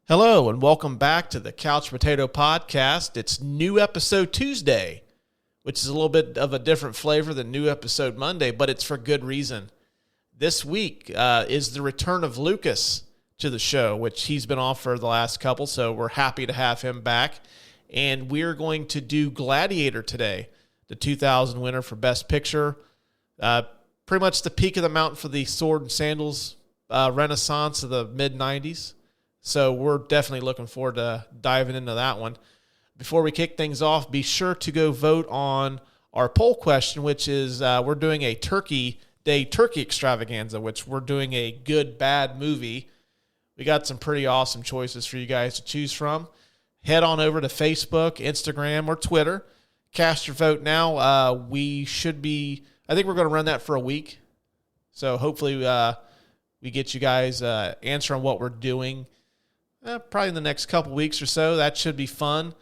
Hello, and welcome back to the Couch Potato Podcast. It's New Episode Tuesday, which is a little bit of a different flavor than New Episode Monday, but it's for good reason. This week is the return of Lucas to the show, which he's been off for the last couple, so we're happy to have him back. And we're going to do Gladiator today, the 2000 winner for Best Picture. Pretty much the peak of the mountain for the sword and sandals renaissance of the mid-90s. So we're definitely looking forward to diving into that one. Before we kick things off, be sure to go vote on our poll question, which is we're doing a Turkey Day Turkey Extravaganza, which we're doing a good, bad movie. We got some pretty awesome choices for you guys to choose from. Head on over to Facebook, Instagram, or Twitter. Cast your vote now. I think we're going to run that for a week. So hopefully we get you guys answering what we're doing. Probably in the next couple weeks or so. That should be fun.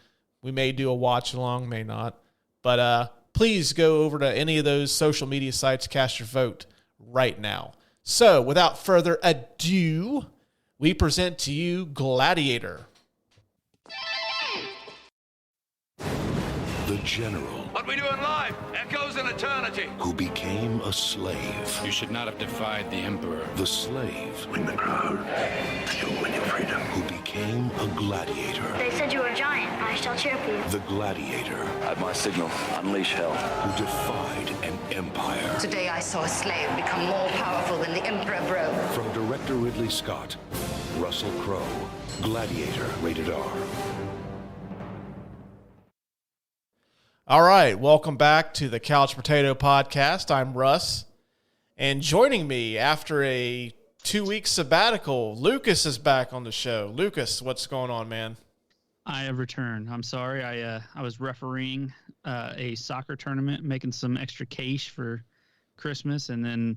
We may do a watch along, may not. But please go over to any of those social media sites, cast your vote right now. So without further ado, we present to you Gladiator. The general. What we doing live echoes in eternity. Who became a slave. You should not have defied the emperor. The slave. Win the crowd. You'll win your freedom. Who became a gladiator. They said you were a giant. I shall cheer for you. The gladiator. At my signal, unleash hell. Who defied an empire. Today I saw a slave become more powerful than the emperor broke. From director Ridley Scott, Russell Crowe. Gladiator, rated R. All right, welcome back to the Couch Potato Podcast. I'm Russ, and joining me after a 2-week sabbatical, Lucas is back on the show. Lucas, what's going on, man? I have returned. I'm sorry. I was refereeing a soccer tournament, making some extra cash for Christmas, and then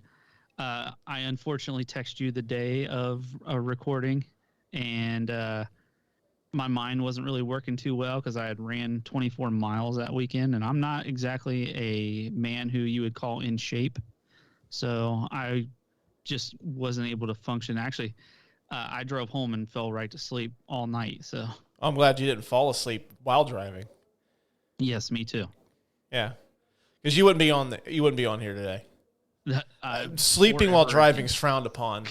I unfortunately texted you the day of a recording, and my mind wasn't really working too well because I had ran 24 miles that weekend, and I'm not exactly a man who you would call in shape. So I just wasn't able to function. Actually, I drove home and fell right to sleep all night. So I'm glad you didn't fall asleep while driving. Yes, me too. Yeah, because you wouldn't be on here today. Sleeping while driving is frowned upon,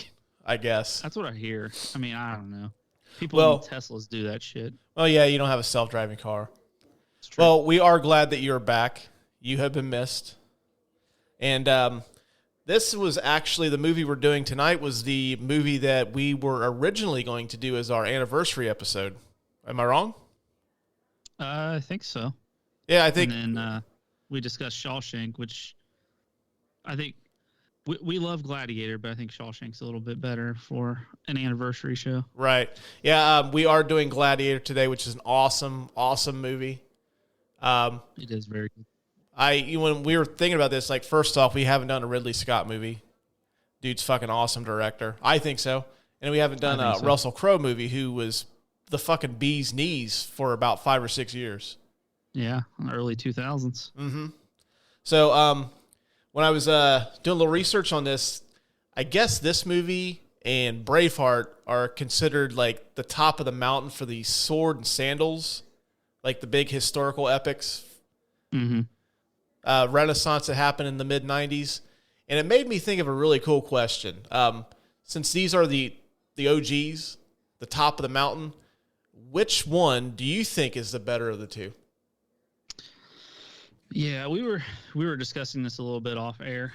I guess. That's what I hear. I mean, I don't know. People in Teslas do that shit. Well, yeah, you don't have a self-driving car. Well, we are glad that you're back. You have been missed. And this was actually the movie we're doing tonight was the movie that we were originally going to do as our anniversary episode. Am I wrong? I think so. Yeah, I think. And then we discussed Shawshank, which I think we love Gladiator, but I think Shawshank's a little bit better for an anniversary show. Right. Yeah, we are doing Gladiator today, which is an awesome, awesome movie. It is very good. When we were thinking about this, like, first off, we haven't done a Ridley Scott movie. Dude's fucking awesome director. I think so. And we haven't done a Russell Crowe movie, who was the fucking bee's knees for about 5 or 6 years. Yeah, in the early 2000s. Mm-hmm. So, when I was doing a little research on this, I guess this movie and Braveheart are considered like the top of the mountain for the sword and sandals, like the big historical epics. Mm-hmm. Renaissance that happened in the mid-90s. And it made me think of a really cool question. Since these are the OGs, the top of the mountain, which one do you think is the better of the two? Yeah, we were discussing this a little bit off air.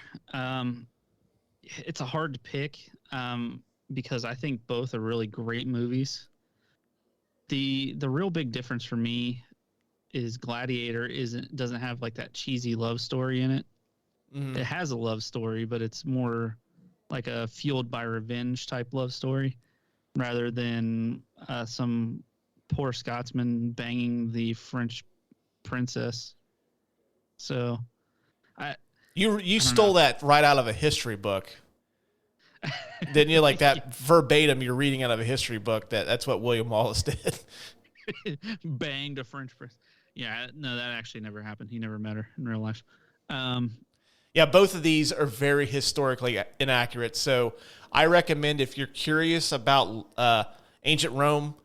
It's a hard to pick because I think both are really great movies. The real big difference for me is Gladiator doesn't have like that cheesy love story in it. Mm-hmm. It has a love story, but it's more like a fueled by revenge type love story rather than some poor Scotsman banging the French princess. So, you stole that right out of a history book, didn't you? Like that verbatim, you're reading out of a history book. That's what William Wallace did. Banged a French princess. Yeah, no, that actually never happened. He never met her in real life. Yeah, both of these are very historically inaccurate. So I recommend if you're curious about ancient Rome,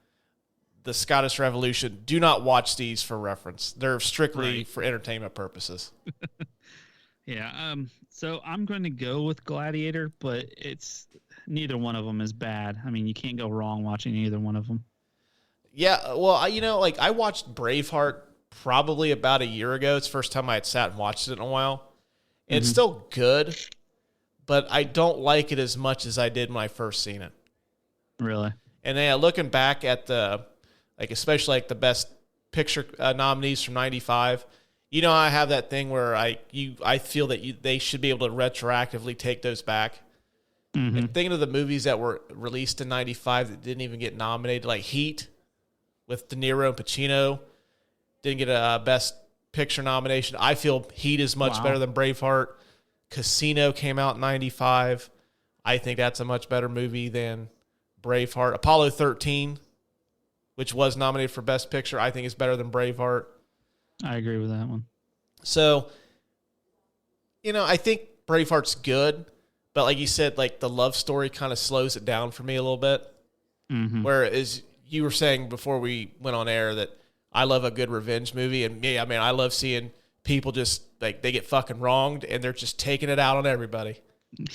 the Scottish Revolution. Do not watch these for reference. They're strictly for entertainment purposes. Yeah. So I'm going to go with Gladiator, but neither one of them is bad. I mean, you can't go wrong watching either one of them. Yeah. Well, I watched Braveheart probably about a year ago. It's the first time I had sat and watched it in a while. And It's still good, but I don't like it as much as I did when I first seen it. Really? And then looking back at especially the best picture nominees from '95, I have that thing where I feel that they should be able to retroactively take those back. Mm-hmm. And thinking of the movies that were released in '95 that didn't even get nominated, like Heat with De Niro and Pacino, didn't get a Best Picture nomination. I feel Heat is much better than Braveheart. Casino came out in '95. I think that's a much better movie than Braveheart. Apollo 13, which was nominated for Best Picture, I think is better than Braveheart. I agree with that one. So, I think Braveheart's good, but like you said, the love story kind of slows it down for me a little bit. Mm-hmm. Whereas you were saying before we went on air that I love a good revenge movie, and I love seeing people just they get fucking wronged and they're just taking it out on everybody.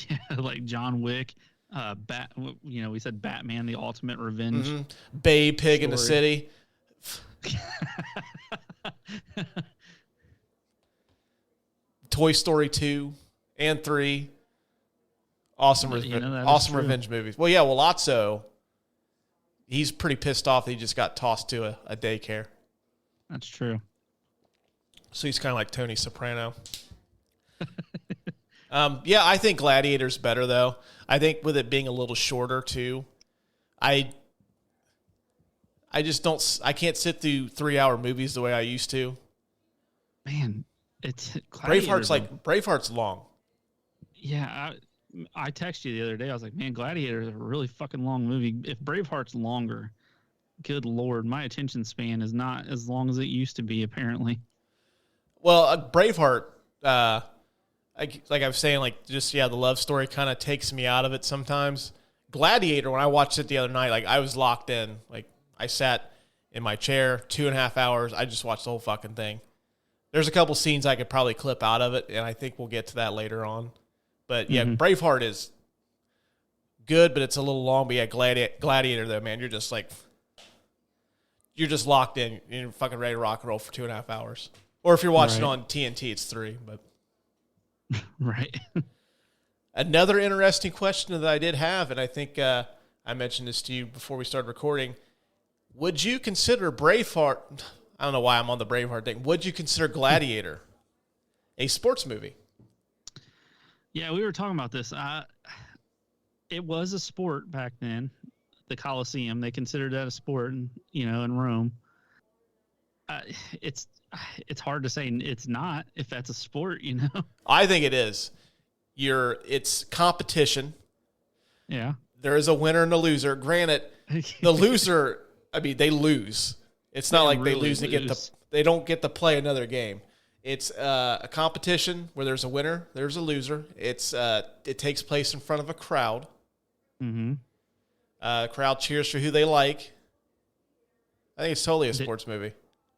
Yeah, like John Wick. We said Batman, the ultimate revenge. Mm-hmm. Bay Pig story in the City. Toy Story 2 and 3. Awesome revenge movies. Well, yeah, Lotso, he's pretty pissed off that he just got tossed to a daycare. That's true. So he's kind of like Tony Soprano. I think Gladiator's better, though. I think with it being a little shorter, too, I can't sit through 3-hour movies the way I used to. Man, Braveheart's long. Yeah, I texted you the other day. I was like, man, Gladiator is a really fucking long movie. If Braveheart's longer, good Lord, my attention span is not as long as it used to be, apparently. Well, Braveheart, like I was saying, the love story kind of takes me out of it sometimes. Gladiator, when I watched it the other night, I was locked in. I sat in my chair 2.5 hours. I just watched the whole fucking thing. There's a couple scenes I could probably clip out of it, and I think we'll get to that later on. But yeah, Braveheart is good, but it's a little long. But yeah, Gladiator though, man, you're just locked in. You're fucking ready to rock and roll for 2.5 hours. Or if you're watching on TNT, it's 3. But right. Another interesting question that I did have, and I think I mentioned this to you before we started recording. Would you consider Braveheart? I don't know why I'm on the Braveheart thing. Would you consider Gladiator a sports movie? Yeah, we were talking about this. It was a sport back then. The Colosseum, they considered that a sport, in Rome. It's hard to say it's not if that's a sport, I think it is. It's competition. Yeah. There is a winner and a loser. Granted, the loser, they lose. It's not like they lose and they don't get to play another game. It's a competition where there's a winner, there's a loser. It takes place in front of a crowd. Mm-hmm. Crowd cheers for who they like. I think it's totally a sports movie.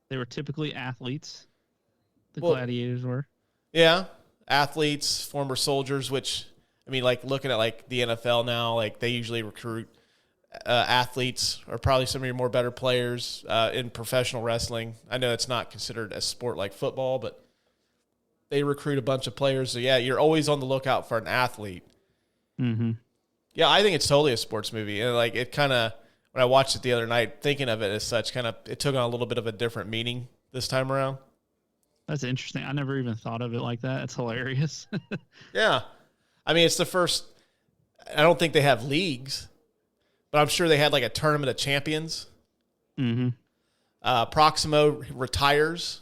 They were typically athletes. Gladiators were. Yeah, athletes, former soldiers. Which looking at the NFL now, they usually recruit athletes or probably some of your more better players in professional wrestling. I know it's not considered a sport like football, but they recruit a bunch of players. So yeah, you're always on the lookout for an athlete. Mm-hmm. Yeah, I think it's totally a sports movie. And it kind of, when I watched it the other night, thinking of it as such, it took on a little bit of a different meaning this time around. That's interesting. I never even thought of it like that. It's hilarious. Yeah. It's the first, I don't think they have leagues, but I'm sure they had a tournament of champions. Mm-hmm. Proximo retires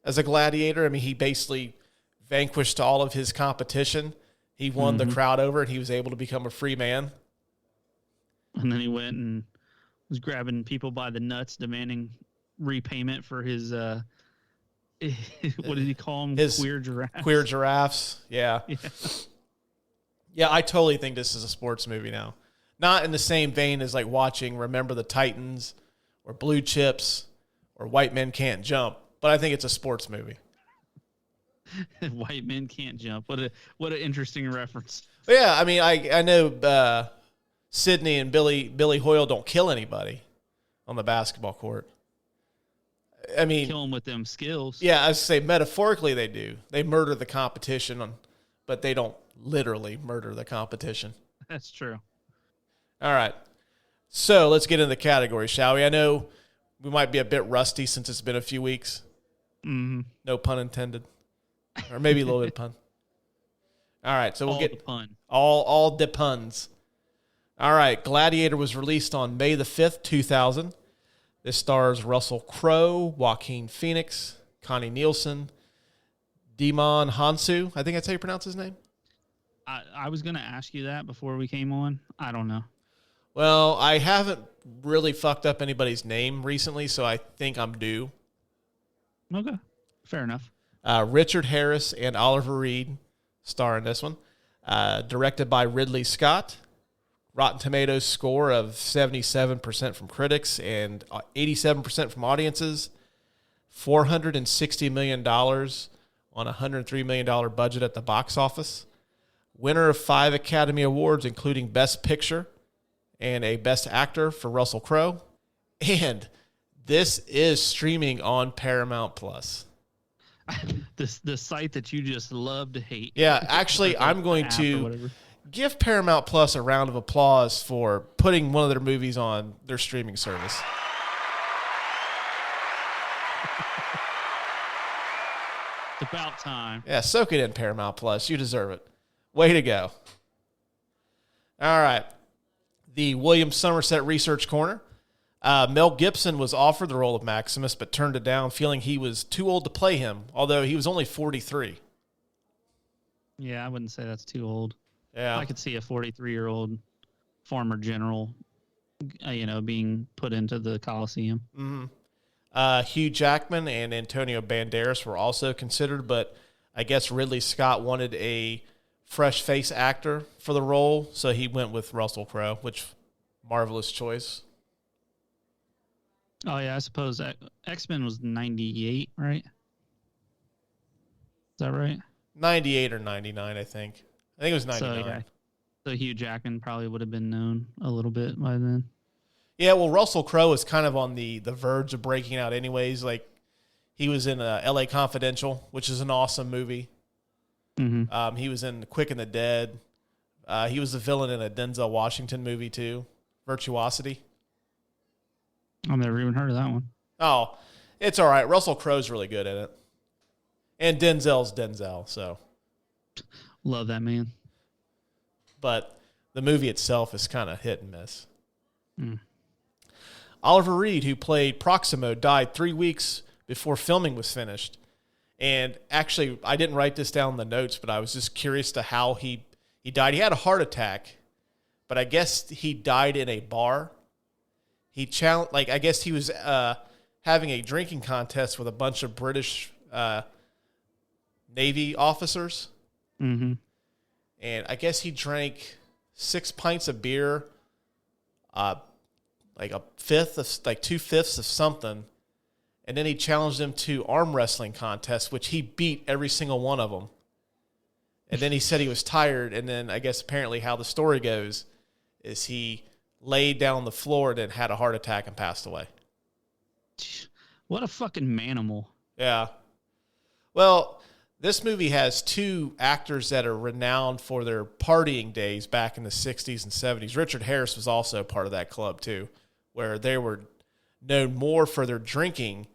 as a gladiator. He basically vanquished all of his competition. He won the crowd over, and he was able to become a free man. And then he went and was grabbing people by the nuts, demanding repayment for his, what did he call them? His queer giraffes. Queer giraffes, yeah. Yeah, I totally think this is a sports movie now. Not in the same vein as watching Remember the Titans or Blue Chips or White Men Can't Jump, but I think it's a sports movie. White Men Can't Jump. What an interesting reference. But yeah, I mean, I know Sidney and Billy Hoyle don't kill anybody on the basketball court. I mean, Kill them with them skills. Yeah, I was say metaphorically they do. They murder the competition, but they don't literally murder the competition. That's true. All right. So let's get into the category, shall we? I know we might be a bit rusty since it's been a few weeks. Mm-hmm. No pun intended. Or maybe a little bit of pun. All right, so we'll get the pun. all the puns. All right, Gladiator was released on May the 5th, 2000. This stars Russell Crowe, Joaquin Phoenix, Connie Nielsen, Demon Hansu. I think that's how you pronounce his name. I was going to ask you that before we came on. I don't know. Well, I haven't really fucked up anybody's name recently, so I think I'm due. Okay, fair enough. Richard Harris and Oliver Reed star in this one. Directed by Ridley Scott. Rotten Tomatoes score of 77% from critics and 87% from audiences. $460 million on a $103 million budget at the box office. Winner of 5 Academy Awards, including Best Picture and a Best Actor for Russell Crowe. And this is streaming on Paramount Plus. The site that you just love to hate. Yeah, actually, I'm going to give Paramount Plus a round of applause for putting one of their movies on their streaming service. It's about time. Yeah, soak it in, Paramount Plus. You deserve it. Way to go. All right. The William Somerset Research Corner. Mel Gibson was offered the role of Maximus, but turned it down, feeling he was too old to play him, although he was only 43. Yeah, I wouldn't say that's too old. Yeah. I could see a 43-year-old former general, being put into the Coliseum. Mm-hmm. Hugh Jackman and Antonio Banderas were also considered, but I guess Ridley Scott wanted a fresh face actor for the role, so he went with Russell Crowe, which marvelous choice. Oh, yeah, I suppose X-Men was 98, right? Is that right? 98 or 99, I think. I think it was 99. So Hugh Jackman probably would have been known a little bit by then. Yeah, well, Russell Crowe is kind of on the verge of breaking out anyways. Like, he was in L.A. Confidential, which is an awesome movie. Mm-hmm. He was in Quick and the Dead. He was the villain in a Denzel Washington movie, too, Virtuosity. I've never even heard of that one. Oh, it's all right. Russell Crowe's really good at it. And Denzel's Denzel, so. Love that man. But the movie itself is kind of hit and miss. Mm. Oliver Reed, who played Proximo, died 3 weeks before filming was finished. And actually, I didn't write this down in the notes, but I was just curious to how he died. He had a heart attack, but I guess he died in a bar. I guess he was having a drinking contest with a bunch of British Navy officers. Mm-hmm. And I guess he drank 6 pints of beer, like 2/5 of something. And then he challenged them to arm wrestling contests, which he beat every single one of them. And then he said he was tired. And then I guess apparently how the story goes is he laid down on the floor and then had a heart attack and passed away. What a fucking manimal. Yeah. Well, this movie has 2 actors that are renowned for their partying days back in the 60s and 70s. Richard Harris was also part of that club, too, where they were known more for their drinking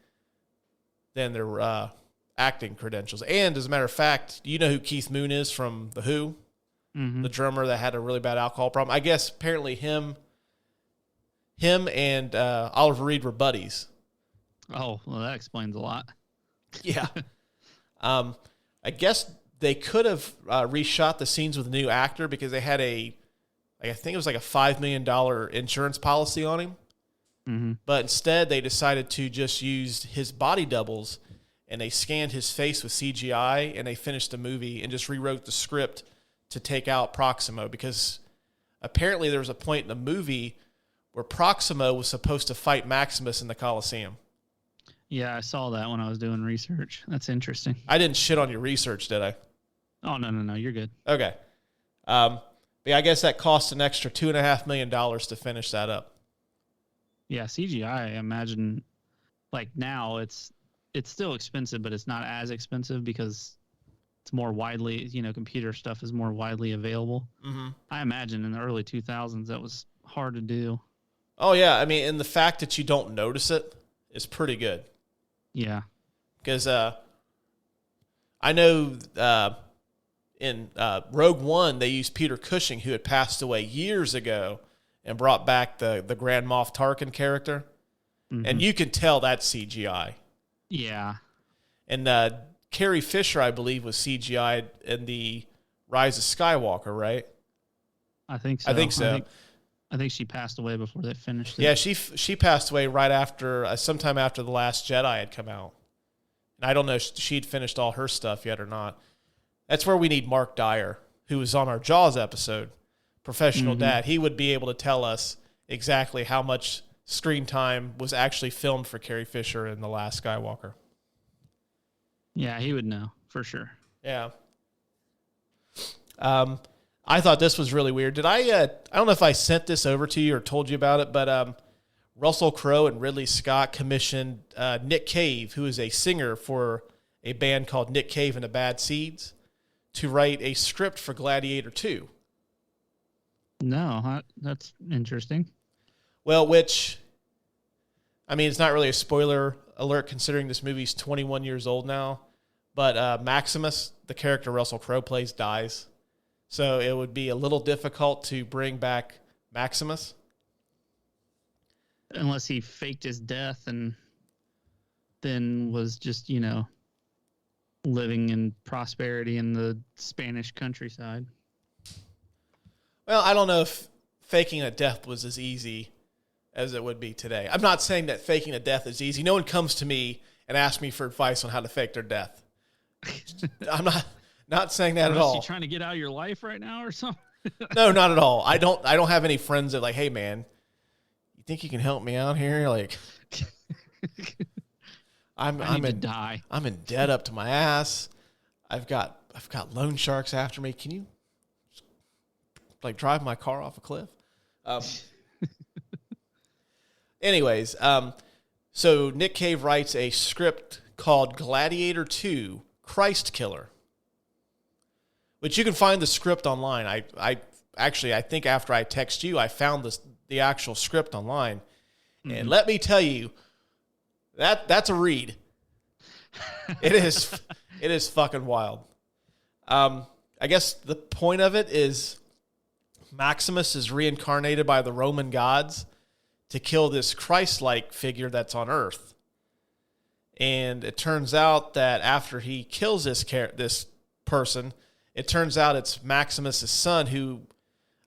than their acting credentials. And as a matter of fact, do you know who Keith Moon is from The Who? Mm-hmm. The drummer that had a really bad alcohol problem. I guess apparently him and Oliver Reed were buddies. Oh, well, that explains a lot. Yeah. I guess they could have reshot the scenes with a new actor because they had I think it was like a $5 million insurance policy on him. Mm-hmm. But instead, they decided to just use his body doubles, and they scanned his face with CGI, and they finished the movie and just rewrote the script to take out Proximo because apparently there was a point in the movie where Proximo was supposed to fight Maximus in the Colosseum. Yeah, I saw that when I was doing research. That's interesting. I didn't shit on your research, did I? Oh, no. You're good. Okay. But yeah, I guess that cost an extra $2.5 million to finish that up. Yeah, CGI, I imagine, like now it's still expensive, but it's not as expensive because it's more widely, computer stuff is more widely available. Mm-hmm. I imagine in the early 2000s that was hard to do. Oh, yeah. I mean, and the fact that you don't notice it is pretty good. Yeah. Because I know in Rogue One, they used Peter Cushing, who had passed away years ago, and brought back the Grand Moff Tarkin character. Mm-hmm. And you can tell that's CGI. Yeah. And Carrie Fisher, I believe, was CGI in the Rise of Skywalker, right? I think so. I think she passed away before they finished it. Yeah, she passed away right after, sometime after The Last Jedi had come out. And I don't know if she'd finished all her stuff yet or not. That's where we need Mark Dyer, who was on our Jaws episode, professional dad. He would be able to tell us exactly how much screen time was actually filmed for Carrie Fisher in The Last Skywalker. Yeah, he would know for sure. Yeah. I thought this was really weird. Did I don't know if I sent this over to you or told you about it, but Russell Crowe and Ridley Scott commissioned Nick Cave, who is a singer for a band called Nick Cave and the Bad Seeds, to write a script for Gladiator 2. No, that's interesting. Well, which, I mean, it's not really a spoiler alert considering this movie's 21 years old now, but Maximus, the character Russell Crowe plays, dies. So it would be a little difficult to bring back Maximus. Unless he faked his death and then was just, living in prosperity in the Spanish countryside. Well, I don't know if faking a death was as easy as it would be today. I'm not saying that faking a death is easy. No one comes to me and asks me for advice on how to fake their death. I'm not saying that at all. You trying to get out of your life right now or something? No, not at all. I don't have any friends that hey man, you think you can help me out here? Like I'm in debt up to my ass. I've got loan sharks after me. Can you drive my car off a cliff? Anyways, so Nick Cave writes a script called Gladiator 2, Christ Killer, which you can find the script online. I think after I text you, I found the actual script online. Mm-hmm. And let me tell you, that's a read. It is fucking wild. I guess the point of it is Maximus is reincarnated by the Roman gods to kill this Christ-like figure that's on Earth. And it turns out that after he kills this person, it turns out it's Maximus' son, who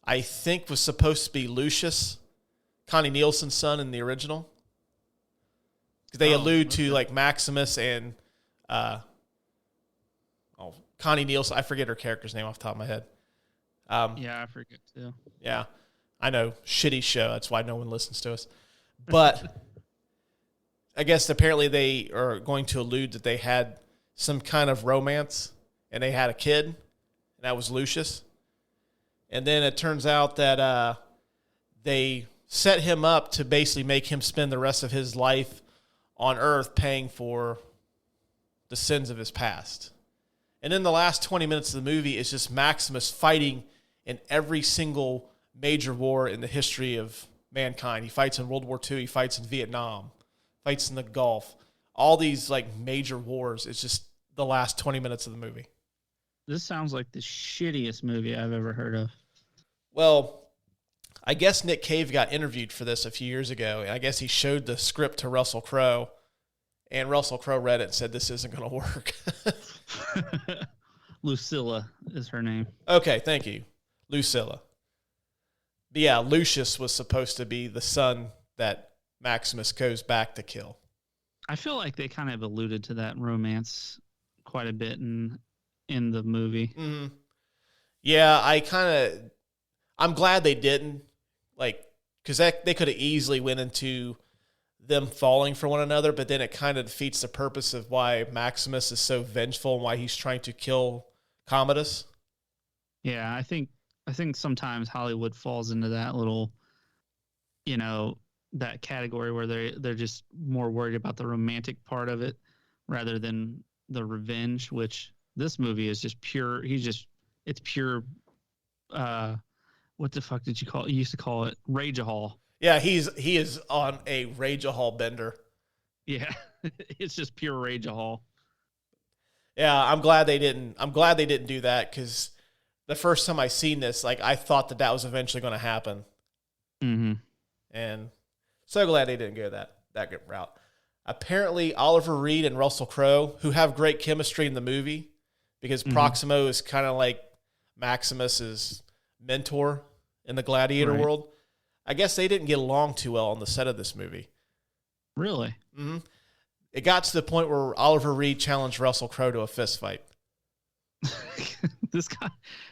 I think was supposed to be Lucius, Connie Nielsen's son in the original. They allude to Maximus and Connie Nielsen. I forget her character's name off the top of my head. Yeah, I forget too. Yeah, I know, shitty show. That's why no one listens to us. But I guess apparently they are going to allude that they had some kind of romance and they had a kid, and that was Lucius. And then it turns out that they set him up to basically make him spend the rest of his life on Earth paying for the sins of his past. And then the last 20 minutes of the movie is just Maximus fighting in every single major war in the history of mankind. He fights in World War II. He fights in Vietnam. Fights in the Gulf. All these major wars. It's just the last 20 minutes of the movie. This sounds like the shittiest movie I've ever heard of. Well, I guess Nick Cave got interviewed for this a few years ago, and I guess he showed the script to Russell Crowe, and Russell Crowe read it and said, this isn't going to work. Lucilla is her name. Okay, thank you. Lucilla. But yeah, Lucius was supposed to be the son that Maximus goes back to kill. I feel like they kind of alluded to that romance quite a bit in the movie. Mm-hmm. Yeah, I'm glad they didn't. because they could have easily went into them falling for one another, but then it kind of defeats the purpose of why Maximus is so vengeful and why he's trying to kill Commodus. Yeah, I think sometimes Hollywood falls into that little, that category where they're just more worried about the romantic part of it rather than the revenge, which this movie is just pure. It's pure. What the fuck did you call it? You used to call it Rage-a-hall. Yeah, he is on a Rage-a-hall bender. Yeah, it's just pure Rage-a-hall. Yeah, I'm glad they didn't do that, because the first time I seen this, like, I thought that was eventually going to happen. Mm-hmm. And so glad they didn't go that good route. Apparently, Oliver Reed and Russell Crowe, who have great chemistry in the movie, because Proximo is kind of like Maximus's mentor in the Gladiator world. I guess they didn't get along too well on the set of this movie. Really? Mm-hmm. It got to the point where Oliver Reed challenged Russell Crowe to a fist fight. This guy,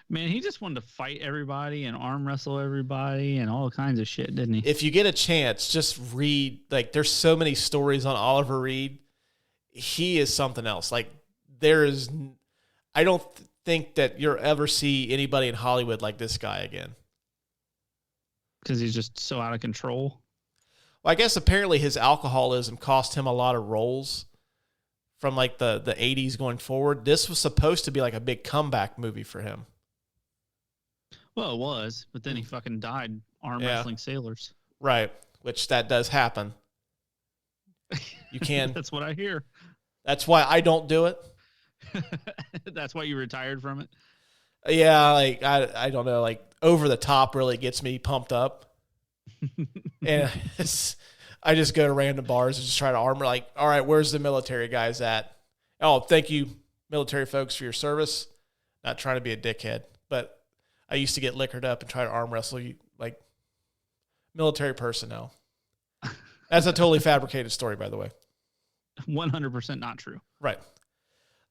man, he just wanted to fight everybody and arm wrestle everybody and all kinds of shit, didn't he? If you get a chance, just read. Like, there's so many stories on Oliver Reed. He is something else. Like, I don't think that you'll ever see anybody in Hollywood like this guy again. Because he's just so out of control. Well, I guess apparently his alcoholism cost him a lot of roles from like the 80s going forward. This was supposed to be like a big comeback movie for him. Well, it was, but then he fucking died arm wrestling sailors. Right, which that does happen. You can. That's what I hear. That's why I don't do it. That's why you retired from it? Yeah, like I don't know, like over the top really gets me pumped up. And I just go to random bars and just try to armor, like, all right, where's the military guys at? Oh, thank you, military folks, for your service. Not trying to be a dickhead, but I used to get liquored up and try to arm wrestle you, like military personnel. That's a totally fabricated story, by the way. 100% not true. Right.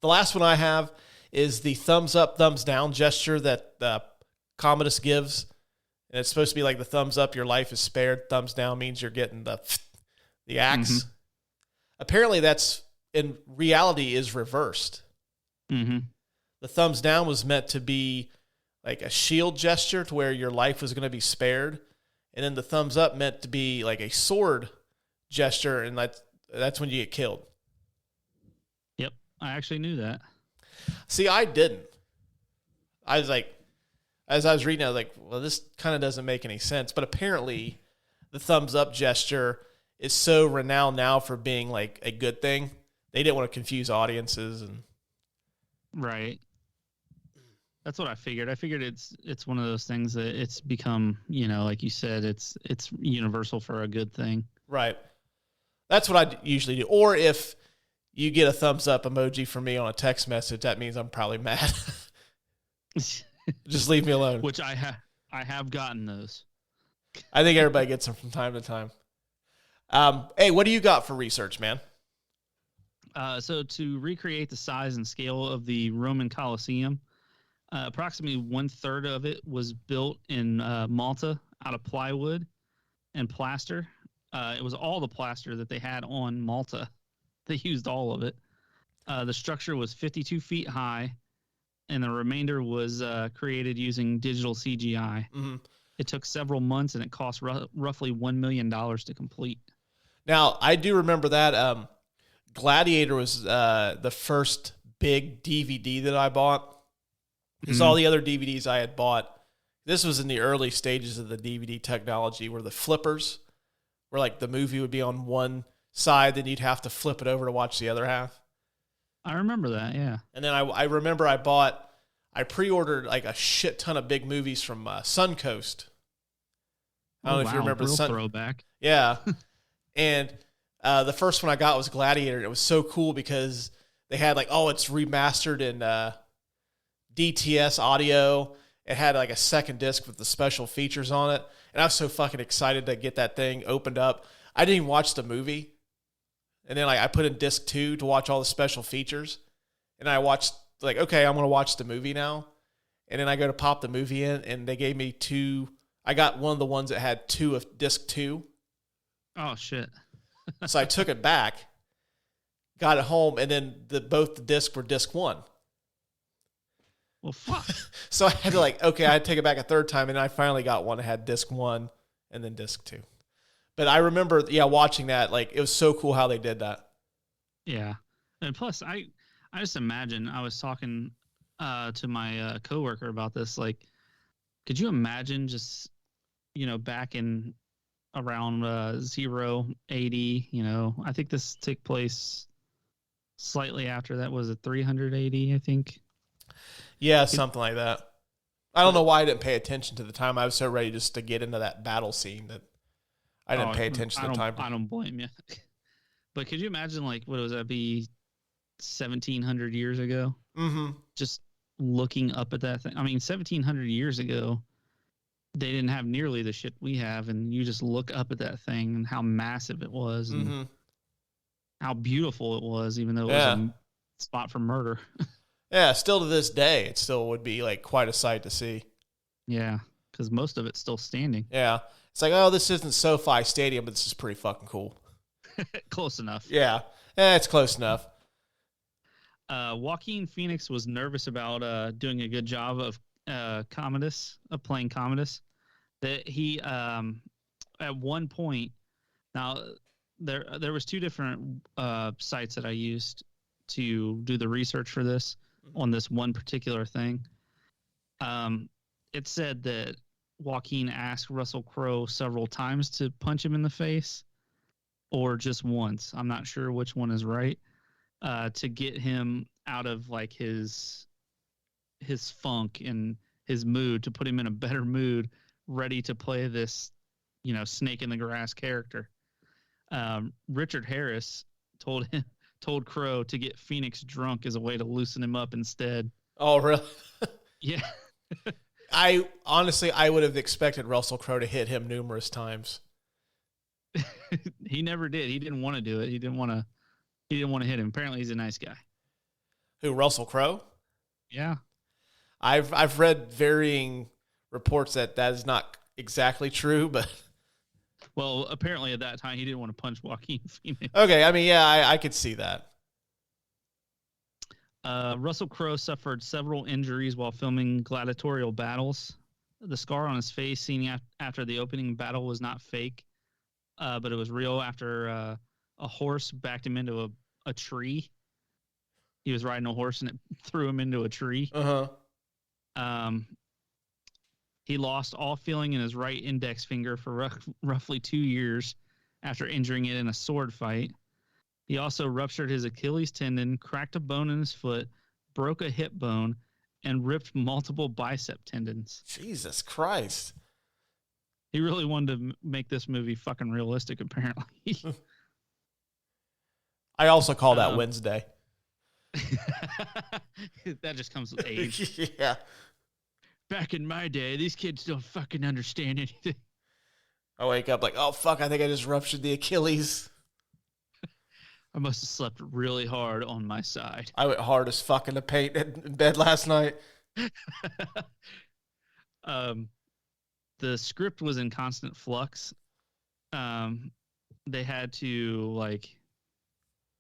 The last one I have is the thumbs up, thumbs down gesture that Commodus gives. And it's supposed to be like the thumbs up, your life is spared. Thumbs down means you're getting the axe. Mm-hmm. Apparently that's, in reality, is reversed. Mm-hmm. The thumbs down was meant to be like a shield gesture to where your life was going to be spared. And then the thumbs up meant to be like a sword gesture, and that's when you get killed. Yep, I actually knew that. See, I didn't. I was like, as I was reading, I was like, well, this kind of doesn't make any sense. But apparently the thumbs up gesture is so renowned now for being like a good thing. They didn't want to confuse audiences. Right. That's what I figured. I figured it's one of those things that it's become, like you said, it's universal for a good thing. Right. That's what I usually do. Or if you get a thumbs up emoji from me on a text message, that means I'm probably mad. Just leave me alone. Which I have gotten those. I think everybody gets them from time to time. Hey, what do you got for research, man? So to recreate the size and scale of the Roman Colosseum, approximately 1/3 of it was built in Malta out of plywood and plaster. It was all the plaster that they had on Malta. They used all of it. The structure was 52 feet high, and the remainder was created using digital CGI. Mm-hmm. It took several months, and it cost roughly $1 million to complete. Now, I do remember that Gladiator was the first big DVD that I bought. Because all the other DVDs I had bought, this was in the early stages of the DVD technology, were the flippers, where like the movie would be on one side, then you'd have to flip it over to watch the other half. I remember that, yeah. And then I remember I pre-ordered like a shit ton of big movies from Suncoast. I don't know if you remember the throwback. Yeah. And the first one I got was Gladiator. And it was so cool because they had like, it's remastered in DTS audio. It had like a second disc with the special features on it. And I was so fucking excited to get that thing opened up. I didn't even watch the movie. And then like I put in disc 2 to watch all the special features. And I watched like, okay, I'm going to watch the movie now. And then I go to pop the movie in, and they gave me I got one of the ones that had disc 2. Oh shit. So I took it back, got it home, and then both the discs were disc 1. Well, fuck. So I had to I had to take it back a third time, and I finally got one that had disc 1 and then disc 2. But I remember, watching that. It was so cool how they did that. Yeah. And plus, I just imagine, I was talking to my coworker about this. Could you imagine just, back in around 0 80, I think this took place slightly after that. Was it 380, I think? Yeah, something like that. I don't know why I didn't pay attention to the time. I was so ready just to get into that battle scene that I didn't pay attention to the time. I don't blame you. But could you imagine, what would that be, 1,700 years ago? Mm-hmm. Just looking up at that thing. I mean, 1,700 years ago, they didn't have nearly the shit we have, and you just look up at that thing and how massive it was and how beautiful it was, even though it was a spot for murder. Yeah, still to this day, it still would be quite a sight to see. Yeah, because most of it's still standing. Yeah. It's oh, this isn't SoFi Stadium, but this is pretty fucking cool. Close enough. Yeah. It's close enough. Joaquin Phoenix was nervous about doing a good job of Commodus, of playing Commodus. That he, at one point, now there was 2 different sites that I used to do the research for this on this one particular thing. It said that Joaquin asked Russell Crowe several times to punch him in the face, or just once. I'm not sure which one is right. To get him out of his funk and his mood, to put him in a better mood, ready to play this, snake in the grass character. Richard Harris told Crowe to get Phoenix drunk as a way to loosen him up instead. Oh, really? Yeah. I would have expected Russell Crowe to hit him numerous times. He never did. He didn't want to do it. He didn't want to hit him. Apparently, he's a nice guy. Who, Russell Crowe? Yeah. I've read varying reports that is not exactly true, but well, apparently at that time he didn't want to punch Joaquin Phoenix. Okay, I mean, yeah, I could see that. Russell Crowe suffered several injuries while filming gladiatorial battles. The scar on his face seen after the opening battle was not fake, but it was real after a horse backed him into a tree. He was riding a horse and it threw him into a tree. He lost all feeling in his right index finger for roughly 2 years after injuring it in a sword fight. He also ruptured his Achilles tendon, cracked a bone in his foot, broke a hip bone, and ripped multiple bicep tendons. Jesus Christ. He really wanted to make this movie fucking realistic, apparently. I also call that Wednesday. That just comes with age. Yeah. Back in my day, these kids don't fucking understand anything. I wake up oh, fuck, I think I just ruptured the Achilles. I must have slept really hard on my side. I went hard as fuck in the paint in bed last night. The script was in constant flux. They had to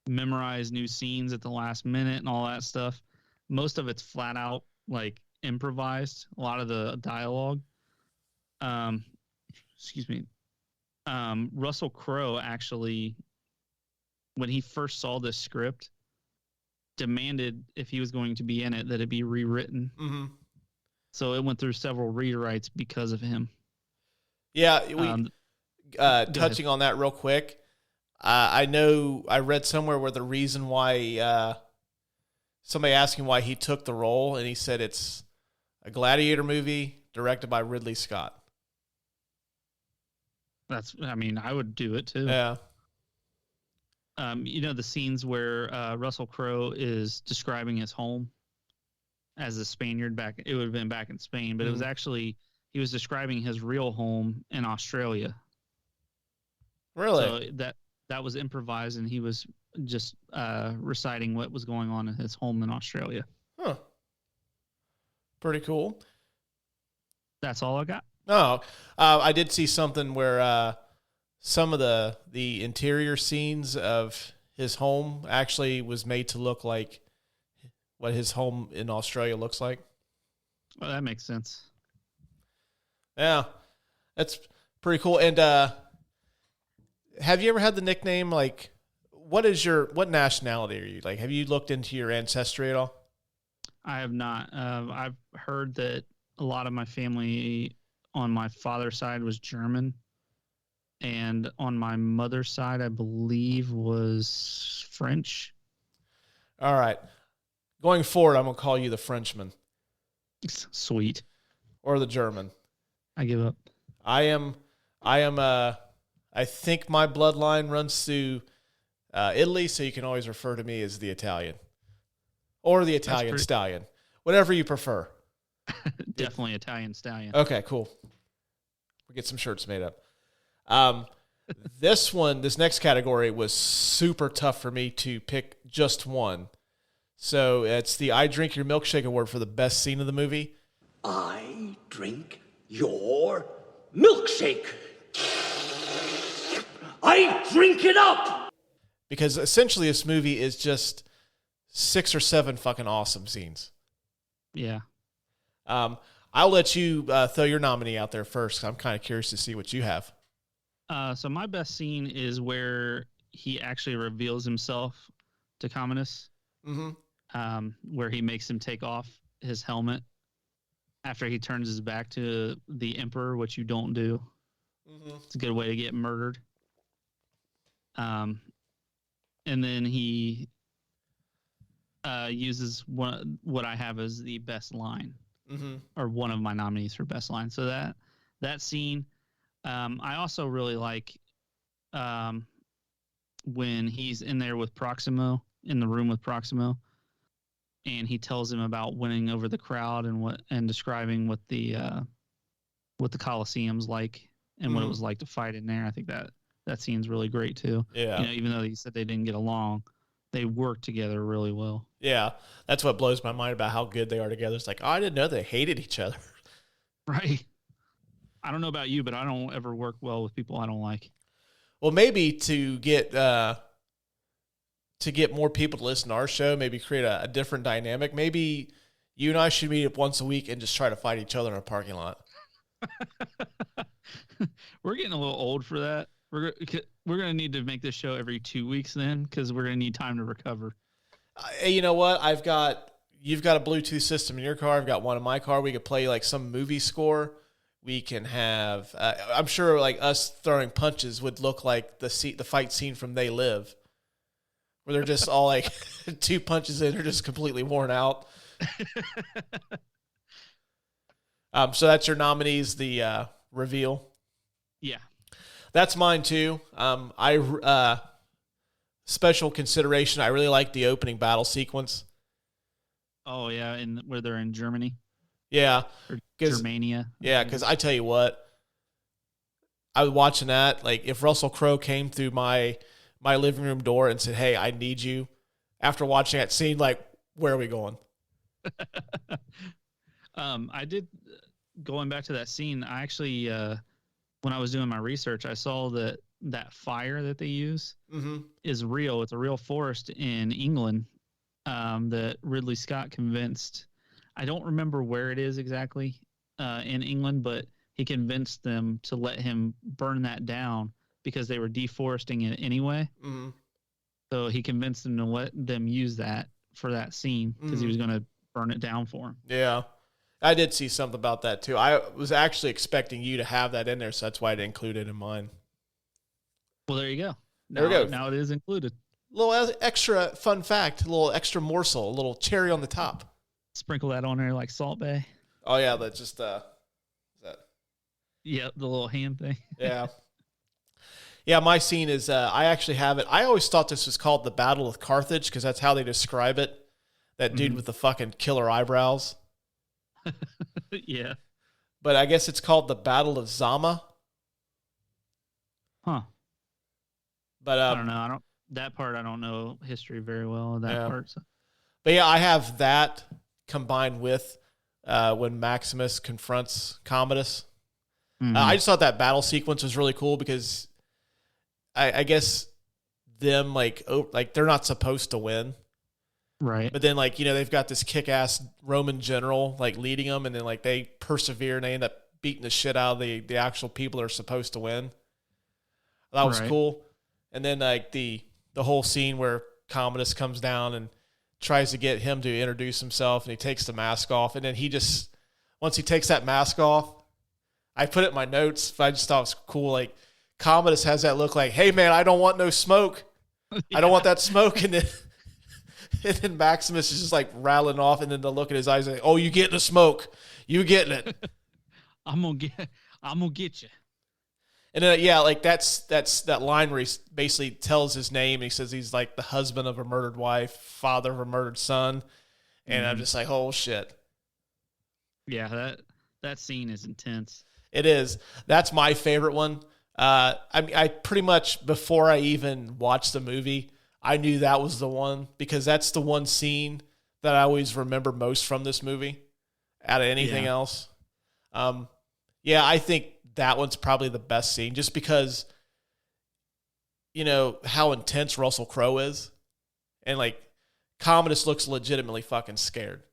memorize new scenes at the last minute and all that stuff. Most of it's flat out improvised. A lot of the dialogue. Excuse me. Russell Crowe actually, when he first saw this script, demanded if he was going to be in it that it be rewritten. Mm-hmm. So it went through several rewrites because of him. Yeah, touching on that real quick, I know I read somewhere where the reason why somebody asked him why he took the role, and he said it's a Gladiator movie directed by Ridley Scott. I would do it too. Yeah. The scenes where Russell Crowe is describing his home as a Spaniard it would have been back in Spain, but it was actually, he was describing his real home in Australia. Really? So that was improvised, and he was just reciting what was going on in his home in Australia. Huh. Pretty cool. That's all I got. No, I did see something where some of the interior scenes of his home actually was made to look like what his home in Australia looks like. Well, that makes sense. Yeah, that's pretty cool. And have you ever had the nickname, like, what nationality are you? Like, have you looked into your ancestry at all? I have not. I've heard that a lot of my family on my father's side was German, and on my mother's side, I believe was French. All right. Going forward, I'm going to call you the Frenchman. Sweet. Or the German. I give up. I think my bloodline runs through Italy, so you can always refer to me as the Italian. Or the Italian stallion. Whatever you prefer. Definitely Italian stallion. Okay, cool. We'll get some shirts made up. This next category was super tough for me to pick just one. So it's the I Drink Your Milkshake Award for the best scene of the movie. I drink your milkshake. I drink it up! Because essentially this movie is just 6 or 7 fucking awesome scenes. Yeah. I'll let you throw your nominee out there first. I'm kind of curious to see what you have. So my best scene is where he actually reveals himself to Commodus. Mm-hmm. Where he makes him take off his helmet after he turns his back to the Emperor, which you don't do. Mm-hmm. It's a good way to get murdered. And then he uses what I have as the best line, or one of my nominees for best line. So that scene, I also really like when he's in there with Proximo, in the room with Proximo, and he tells him about winning over the crowd and describing what the Colosseum's like and what it was like to fight in there. I think that scene's really great too. Yeah. Even though he said they didn't get along, they work together really well. Yeah. That's what blows my mind about how good they are together. It's like, oh, I didn't know they hated each other. Right. I don't know about you, but I don't ever work well with people I don't like. Well, maybe to get more people to listen to our show, maybe create a different dynamic. Maybe you and I should meet up once a week and just try to fight each other in a parking lot. We're getting a little old for that. We're going to need to make this show every 2 weeks then, because we're going to need time to recover. You know what? You've got a Bluetooth system in your car. I've got one in my car. We could play like some movie score. We can have, I'm sure like us throwing punches would look like the fight scene from They Live, where they're just all like 2 punches in, they're just completely worn out. So that's your nominees, the reveal. Yeah. That's mine too. Special consideration. I really like the opening battle sequence. Oh yeah, and where they're in Germany. Yeah, or Germania. Yeah, because I tell you what, I was watching that. Like, if Russell Crowe came through my living room door and said, "Hey, I need you," after watching that scene, like, where are we going? I did. Going back to that scene, I actually, when I was doing my research, I saw that fire that they use is real. It's a real forest in England that Ridley Scott convinced. I don't remember where it is exactly in England, but he convinced them to let him burn that down because they were deforesting it anyway. Mm-hmm. So he convinced them to let them use that for that scene because he was going to burn it down for him. Yeah. I did see something about that too. I was actually expecting you to have that in there, so that's why I didn't include it in mine. Well, there you go. There we go. Now it is included. A little extra fun fact, a little extra morsel, a little cherry on the top. Sprinkle that on there like Salt Bae. Oh yeah, that's just that. Yep, the little hand thing. Yeah. Yeah, my scene is I actually have it. I always thought this was called the Battle of Carthage because that's how they describe it. That dude with the fucking killer eyebrows. Yeah. But I guess it's called the Battle of Zama. Huh. But I don't know. That part I don't know history very well. Part. So. But yeah, I have that combined with when Maximus confronts Commodus. I just thought that battle sequence was really cool because I guess them like they're not supposed to win. Right. But then, like, they've got this kick-ass Roman general, like, leading them, and then, like, they persevere, and they end up beating the shit out of the actual people that are supposed to win. That was cool. And then, like, the whole scene where Commodus comes down and tries to get him to introduce himself, and he takes the mask off, and then once he takes that mask off, I put it in my notes, but I just thought it was cool, like, Commodus has that look like, hey, man, I don't want no smoke. I don't want that smoke, and then Maximus is just like rattling off, and then the look in his eyes like, "Oh, you getting the smoke? You getting it? I'm gonna get you." And then like that's that line where he basically tells his name. And he says he's like the husband of a murdered wife, father of a murdered son, and I'm just like, "Oh shit!" Yeah, that scene is intense. It is. That's my favorite one. I pretty much before I even watched the movie, I knew that was the one because that's the one scene that I always remember most from this movie out of anything else. I think that one's probably the best scene just because, how intense Russell Crowe is. And, like, Commodus looks legitimately fucking scared.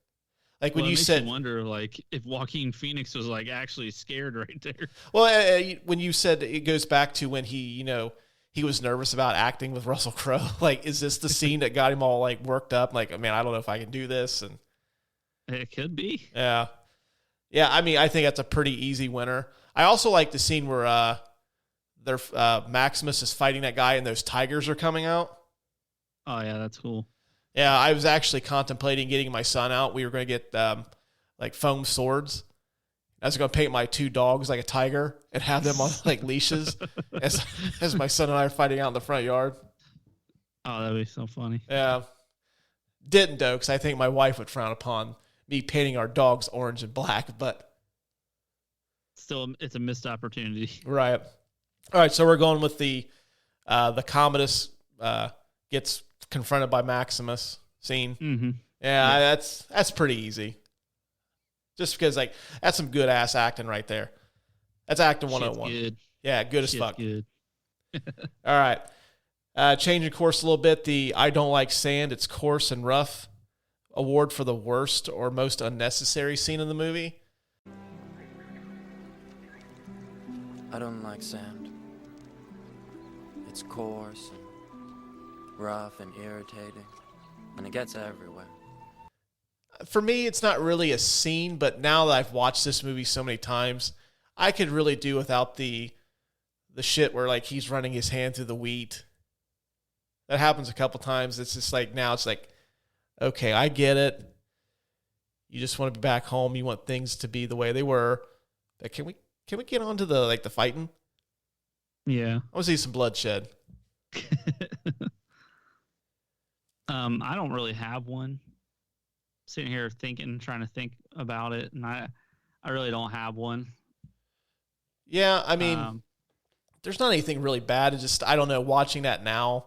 Like, when you said... I wonder, like, if Joaquin Phoenix was, like, actually scared right there. Well, when you said it goes back to when he, he was nervous about acting with Russell Crowe. Like, is this the scene that got him all like worked up? Like, man, I don't know if I can do this. And it could be. Yeah. I mean, I think that's a pretty easy winner. I also like the scene where Maximus is fighting that guy and those tigers are coming out. Oh yeah, that's cool. Yeah, I was actually contemplating getting my son out. We were going to get like foam swords. I was going to paint my 2 dogs like a tiger and have them on like leashes as my son and I are fighting out in the front yard. Oh, that'd be so funny. Yeah. Didn't though, because I think my wife would frown upon me painting our dogs orange and black, but still, it's a missed opportunity. Right. All right, so we're going with the Commodus gets confronted by Maximus scene. Mm-hmm. Yeah, that's pretty easy. Just because, like, that's some good ass acting right there. That's acting 101. Good. Yeah, good as fuck. Good. All right. Changing course a little bit. The I Don't Like Sand, It's Coarse and Rough award for the worst or most unnecessary scene in the movie. I don't like sand. It's coarse and rough and irritating, and it gets everywhere. For me, it's not really a scene, but now that I've watched this movie so many times, I could really do without the shit where, like, he's running his hand through the wheat. That happens a couple times. It's just like, now it's like, okay, I get it. You just want to be back home. You want things to be the way they were. But can we get on to the fighting? Yeah. I want to see some bloodshed. I don't really have one. Sitting here trying to think about it, and I really don't have one. Yeah, I mean, there's not anything really bad. It's just, I don't know, watching that now,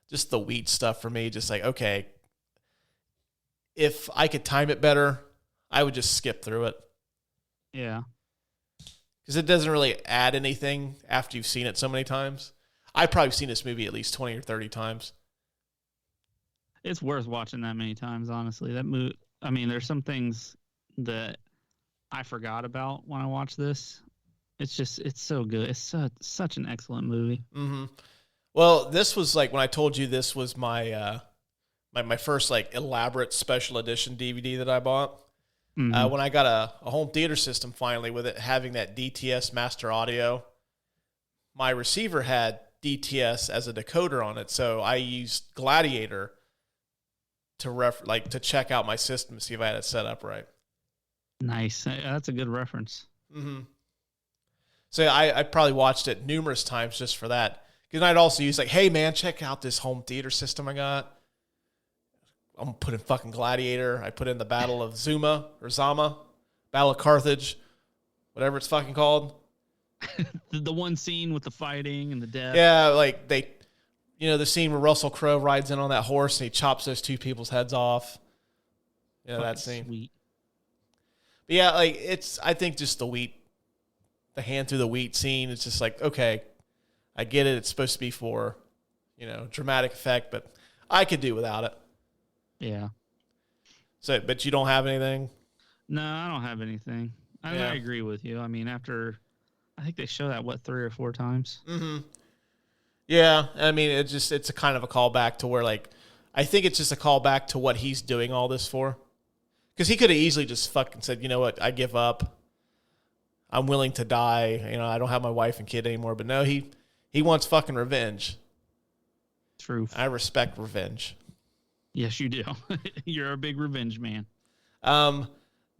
just the wheat stuff for me, just like, okay, if I could time it better, I would just skip through it. Yeah. Because it doesn't really add anything after you've seen it so many times. I've probably seen this movie at least 20 or 30 times. It's worth watching that many times, honestly. That movie, I mean, there's some things that I forgot about when I watched this. It's so good. It's such an excellent movie. Mm-hmm. Well, this was like, when I told you this was my my first like elaborate special edition DVD that I bought. Mm-hmm. When I got a home theater system finally with it having that DTS master audio, my receiver had DTS as a decoder on it. So I used Gladiator to check out my system to see if I had it set up right. Nice. That's a good reference. Mm-hmm. So I probably watched it numerous times just for that. Because I'd also use like, hey man, check out this home theater system I got. I'm putting fucking Gladiator. I put in the Battle of Zuma or Zama, Battle of Carthage, whatever it's fucking called. The one scene with the fighting and the death. Yeah, like the scene where Russell Crowe rides in on that horse and he chops those 2 people's heads off. Yeah, that scene. Sweet. But yeah, like I think just the wheat the hand through the wheat scene. It's just like, okay, I get it. It's supposed to be for, dramatic effect, but I could do without it. Yeah. So, but you don't have anything? No, I don't have anything. I agree with you. I mean, I think they show that, 3 or 4 times? Mm-hmm. Yeah. I mean, it's a kind of a callback to where, like, I think it's just a callback to what he's doing all this for. Because he could have easily just fucking said, you know what, I give up. I'm willing to die. I don't have my wife and kid anymore. But no, he wants fucking revenge. Truth. I respect revenge. Yes, you do. You're a big revenge man.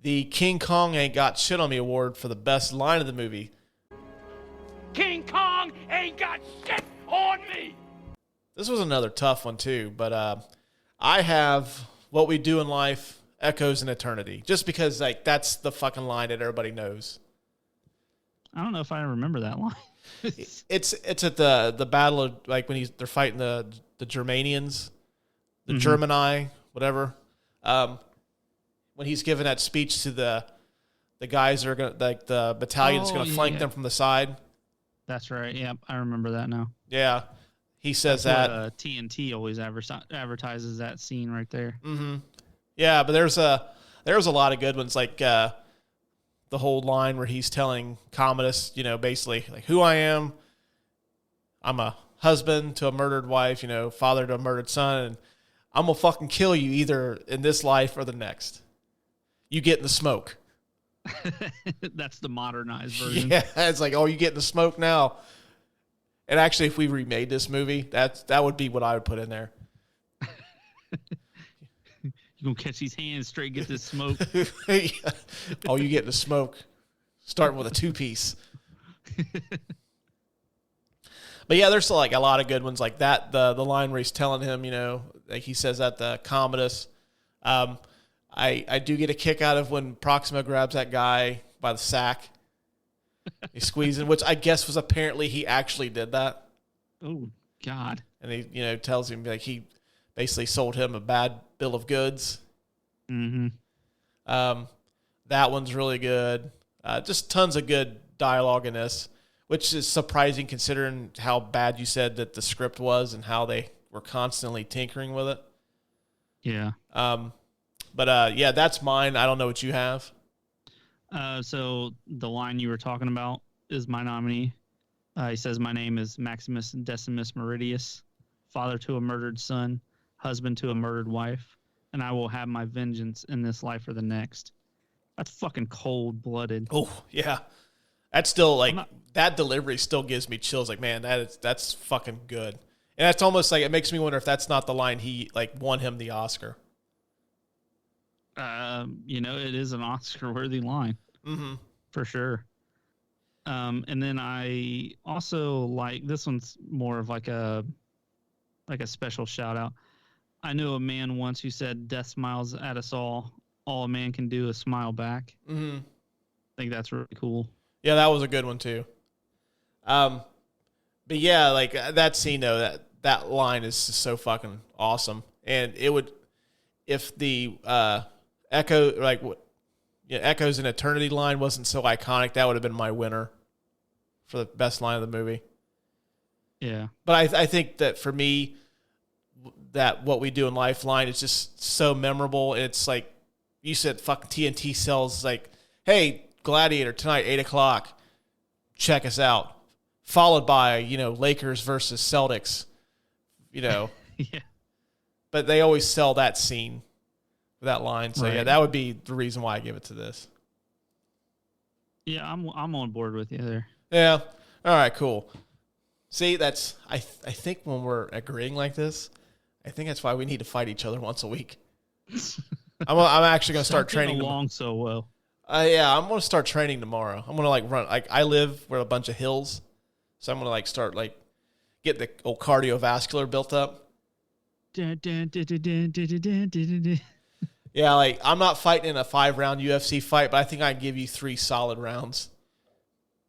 The King Kong Ain't Got Shit on Me award for the best line of the movie. King Kong ain't got shit on me! This was another tough one too, but I have What We Do in Life Echoes in Eternity. Just because that's the fucking line that everybody knows. I don't know if I remember that line. It's at the battle of when they're fighting the Germanians, the Germani, whatever. When he's giving that speech to the guys that are gonna the battalion's gonna flank them from the side. That's right. Yeah, I remember that now. Yeah, he says that. TNT always advertises that scene right there. Mm-hmm. Yeah, but there's a lot of good ones like the whole line where he's telling Commodus, basically like who I am. I'm a husband to a murdered wife, father to a murdered son, and I'm gonna fucking kill you either in this life or the next. You get in the smoke. That's the modernized version. Yeah, it's like, oh, you get in the smoke now. And actually, if we remade this movie, that would be what I would put in there. You're going to catch these hands straight, get this smoke. Yeah. Oh, you get in the smoke. Starting with a 2-piece. But yeah, there's like a lot of good ones like that. The line where he's telling him, like he says that the Commodus. I do get a kick out of when Proxima grabs that guy by the sack. He's squeezing, which I guess was apparently he actually did that. Oh, God. And he, tells him like he basically sold him a bad bill of goods. Mm-hmm. That one's really good. Just tons of good dialogue in this, which is surprising considering how bad you said that the script was and how they were constantly tinkering with it. Yeah. But yeah, that's mine. I don't know what you have. So the line you were talking about is my nominee. He says, my name is Maximus Decimus Meridius, father to a murdered son, husband to a murdered wife, and I will have my vengeance in this life or the next. That's fucking cold-blooded. Oh, yeah. That's still, that delivery still gives me chills. Like, man, that's fucking good. And that's almost like, it makes me wonder if that's not the line he, won him the Oscar. It is an Oscar-worthy line. Mm-hmm. For sure. And then I also this one's more of like a special shout out. I knew a man once who said, "Death smiles at us all. All a man can do is smile back." Mm-hmm. I think that's really cool. Yeah, that was a good one too. But yeah, that scene though, that line is just so fucking awesome. And it would, if the Echoes in Eternity line wasn't so iconic, that would have been my winner for the best line of the movie. Yeah. But I think that for me, that What We Do in Life line is just so memorable. It's like you said, fucking TNT sells hey, Gladiator tonight, 8:00. Check us out. Followed by, Lakers versus Celtics, Yeah. But they always sell that scene. That line. So, right. Yeah, that would be the reason why I give it to this. Yeah, I'm on board with you there. Yeah. All right, cool. See, that's I think when we're agreeing like this, I think that's why we need to fight each other once a week. I'm actually going to start training along so well. Yeah, I'm going to start training tomorrow. I'm going to run. I live where a bunch of hills, so I'm going to start get the old cardiovascular built up. Yeah, I'm not fighting in a 5-round UFC fight, but I think I can give you 3 solid rounds.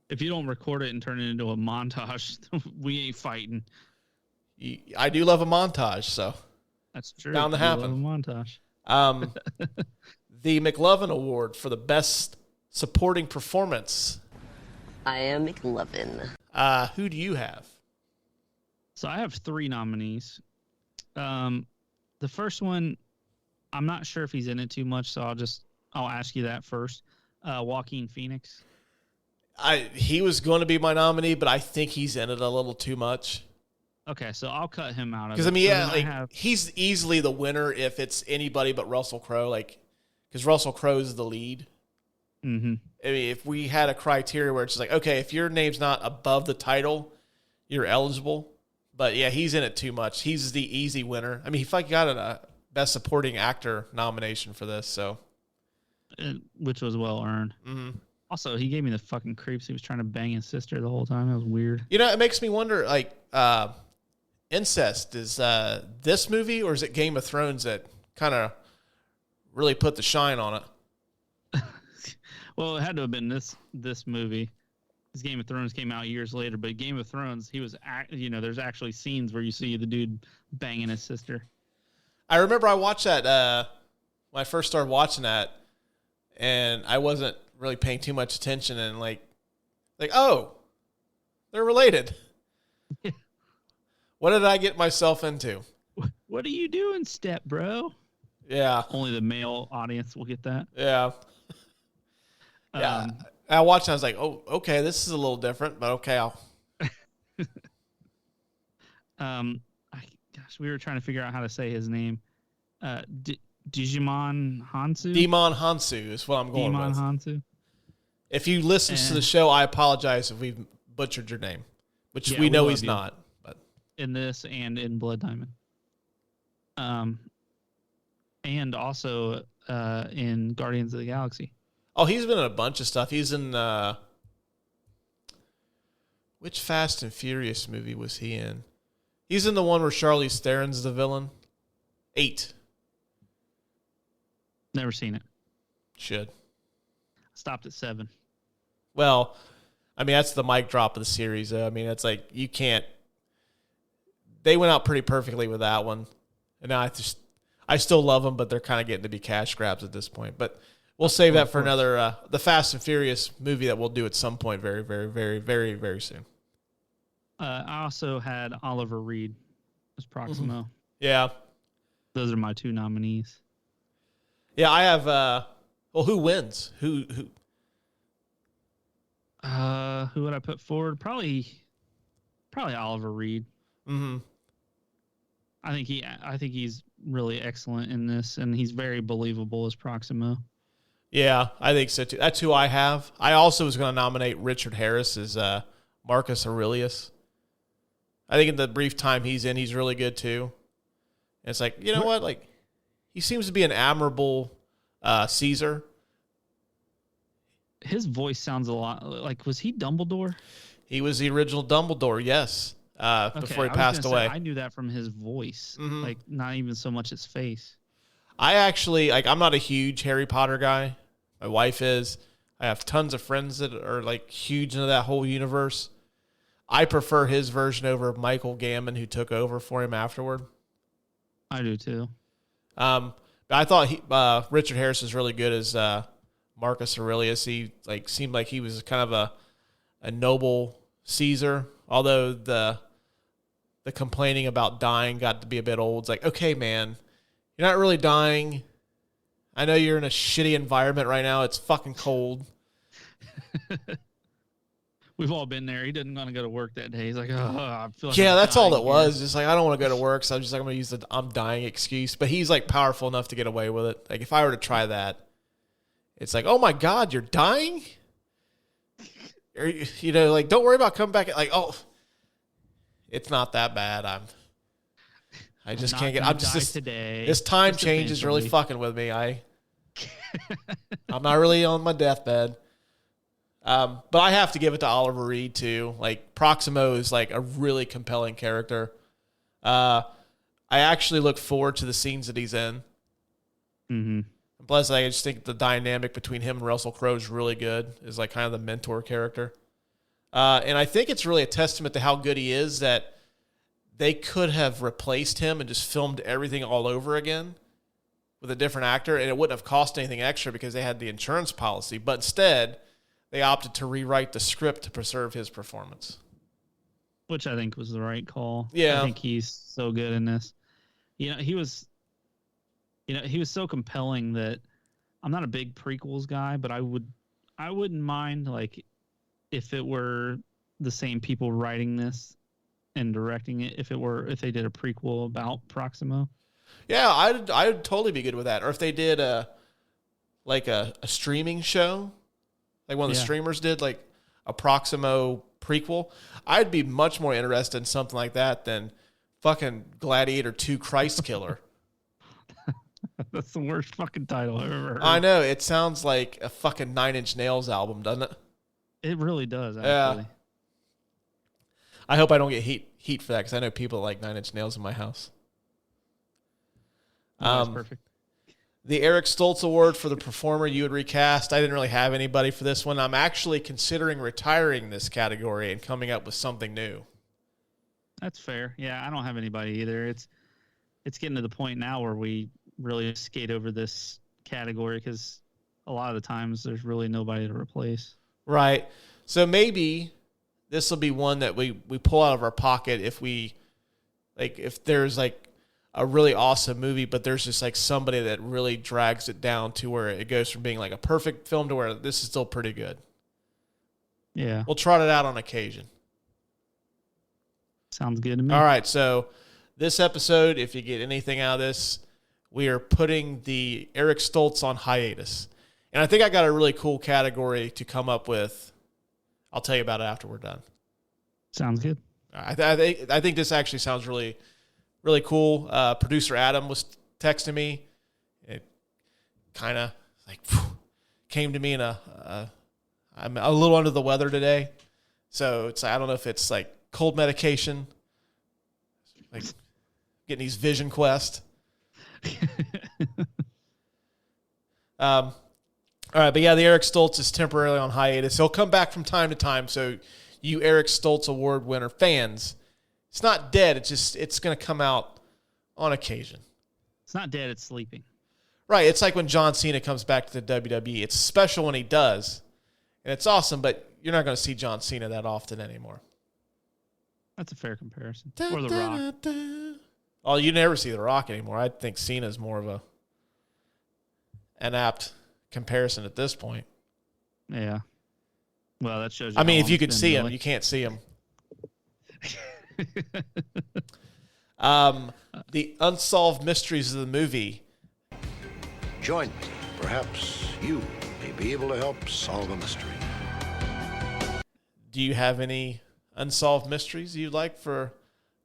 If you don't record it and turn it into a montage, we ain't fighting. I do love a montage, so that's true. Bound to happen. Love a montage. The McLovin Award for the best supporting performance. I am McLovin. Who do you have? So I have 3 nominees. The first one, I'm not sure if he's in it too much, so I'll ask you that first. Joaquin Phoenix. He was going to be my nominee, but I think he's in it a little too much. Okay, so I'll cut him out of it. Because, I mean, yeah, he's easily the winner if it's anybody but Russell Crowe, because Russell Crowe is the lead. Mm-hmm. I mean, if we had a criteria where it's just like, okay, if your name's not above the title, you're eligible. But, yeah, he's in it too much. He's the easy winner. I mean, he got a Best Supporting Actor nomination for this, so. Which was well earned. Mm-hmm. Also, he gave me the fucking creeps. He was trying to bang his sister the whole time. That was weird. It makes me wonder, incest, is this movie or is it Game of Thrones that kind of really put the shine on it? Well, it had to have been this movie. This Game of Thrones came out years later, but Game of Thrones, there's actually scenes where you see the dude banging his sister. I remember I watched that when I first started watching that, and I wasn't really paying too much attention, and oh, they're related. What did I get myself into? What are you doing, step bro? Yeah. Only the male audience will get that. Yeah. Yeah. I watched and I was like, oh, okay, this is a little different, but okay, we were trying to figure out how to say his name. Digimon Hansu? Demon Hansu is what I'm going with. Demon Hansu. If you listen to the show, I apologize if we've butchered your name, which we know he's not. But in this and in Blood Diamond. And also in Guardians of the Galaxy. Oh, he's been in a bunch of stuff. He's in which Fast and Furious movie was he in? He's in the one where Charlize Theron's the villain. 8. Never seen it. Should. Stopped at 7. Well, I mean, that's the mic drop of the series, though. I mean, it's like you can't. They went out pretty perfectly with that one. And now I still love them, but they're kind of getting to be cash grabs at this point. But we'll save that for another, the Fast and Furious movie that we'll do at some point very, very, very, very, very soon. I also had Oliver Reed as Proximo. Mm-hmm. Yeah. Those are my 2 nominees. Yeah, I have, who wins? Who would I put forward? Probably Oliver Reed. Mm-hmm. I think he's really excellent in this, and he's very believable as Proximo. Yeah, I think so too. That's who I have. I also was going to nominate Richard Harris as Marcus Aurelius. I think in the brief time he's in, he's really good too. And it's like, you know what? Like, he seems to be an admirable Caesar. His voice sounds a lot like, was he Dumbledore? He was the original Dumbledore, yes, before he passed away. I knew that from his voice, like not even so much his face. I actually, I'm not a huge Harry Potter guy. My wife is. I have tons of friends that are like huge into that whole universe. I prefer his version over Michael Gambon, who took over for him afterward. I do too. But I thought Richard Harris was really good as Marcus Aurelius. He seemed like he was kind of a noble Caesar, although the complaining about dying got to be a bit old. It's like, okay, man, you're not really dying. I know you're in a shitty environment right now. It's fucking cold. We've all been there. He didn't want to go to work that day. He's like, oh, I feel like that's all it was. Just like, I don't want to go to work, so I'm just like, I'm going to use the I'm dying excuse. But he's like powerful enough to get away with it. Like, if I were to try that, it's like, oh my God, you're dying? Or, like, don't worry about coming back. Like, oh, it's not that bad. I just can't get. I'm just today. This time change is really fucking with me. I'm not really on my deathbed. But I have to give it to Oliver Reed too. Like, Proximo is like a really compelling character. I actually look forward to the scenes that he's in. Mm-hmm. Plus, I just think the dynamic between him and Russell Crowe is really good. Is like kind of the mentor character. And I think it's really a testament to how good he is that they could have replaced him and just filmed everything all over again with a different actor, and it wouldn't have cost anything extra because they had the insurance policy. But instead, they opted to rewrite the script to preserve his performance. Which I think was the right call. Yeah. I think he's so good in this. He was so compelling that I'm not a big prequels guy, but I wouldn't mind like if it were the same people writing this and directing it, if they did a prequel about Proximo. Yeah, I'd totally be good with that. Or if they did a streaming show, like one of the streamers did, like a Proximo prequel, I'd be much more interested in something like that than fucking Gladiator 2 Christ Killer. That's the worst fucking title I've ever heard. I know. It sounds like a fucking Nine Inch Nails album, doesn't it? It really does, actually. Yeah. I hope I don't get heat for that, because I know people like Nine Inch Nails in my house. That's perfect. The Eric Stoltz Award for the performer you would recast. I didn't really have anybody for this one. I'm actually considering retiring this category and coming up with something new. That's fair. Yeah, I don't have anybody either. It's getting to the point now where we really skate over this category because a lot of the times there's really nobody to replace. Right. So maybe this will be one that we pull out of our pocket if there's like a really awesome movie, but there's just like somebody that really drags it down to where it goes from being like a perfect film to where this is still pretty good. Yeah. We'll trot it out on occasion. Sounds good to me. All right. So this episode, if you get anything out of this, we are putting the Eric Stoltz on hiatus. And I think I got a really cool category to come up with. I'll tell you about it after we're done. Sounds good. I think this actually sounds really, really cool. Producer Adam was texting me. It kind of like came to me I'm a little under the weather today. So it's I don't know if it's like cold medication, like getting these Vision Quest. All right, but yeah, the Eric Stoltz is temporarily on hiatus. He'll come back from time to time. So you Eric Stoltz Award winner fans, it's not dead. It's going to come out on occasion. It's not dead. It's sleeping. Right. It's like when John Cena comes back to the WWE. It's special when he does, and it's awesome, but you're not going to see John Cena that often anymore. That's a fair comparison. Or The Rock. Oh, you never see The Rock anymore. I think Cena's more of an apt comparison at this point. Yeah. Well, that shows you. I mean, if you could see him, you can't see him. The unsolved mysteries of the movie. Join me. Perhaps you may be able to help solve a mystery. Do you have any unsolved mysteries you'd like for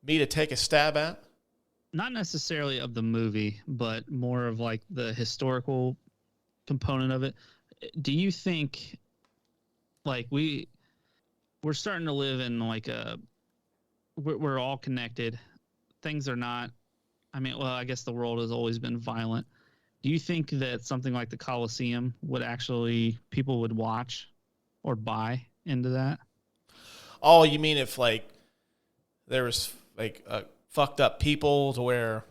me to take a stab at? Not necessarily of the movie, but more of like the historical component of it. Do you think like we're starting to live in like we're all connected. Things are not, I guess the world has always been violent. Do you think that something like the Colosseum people would watch or buy into that? Oh, you mean if like there was like fucked up people to where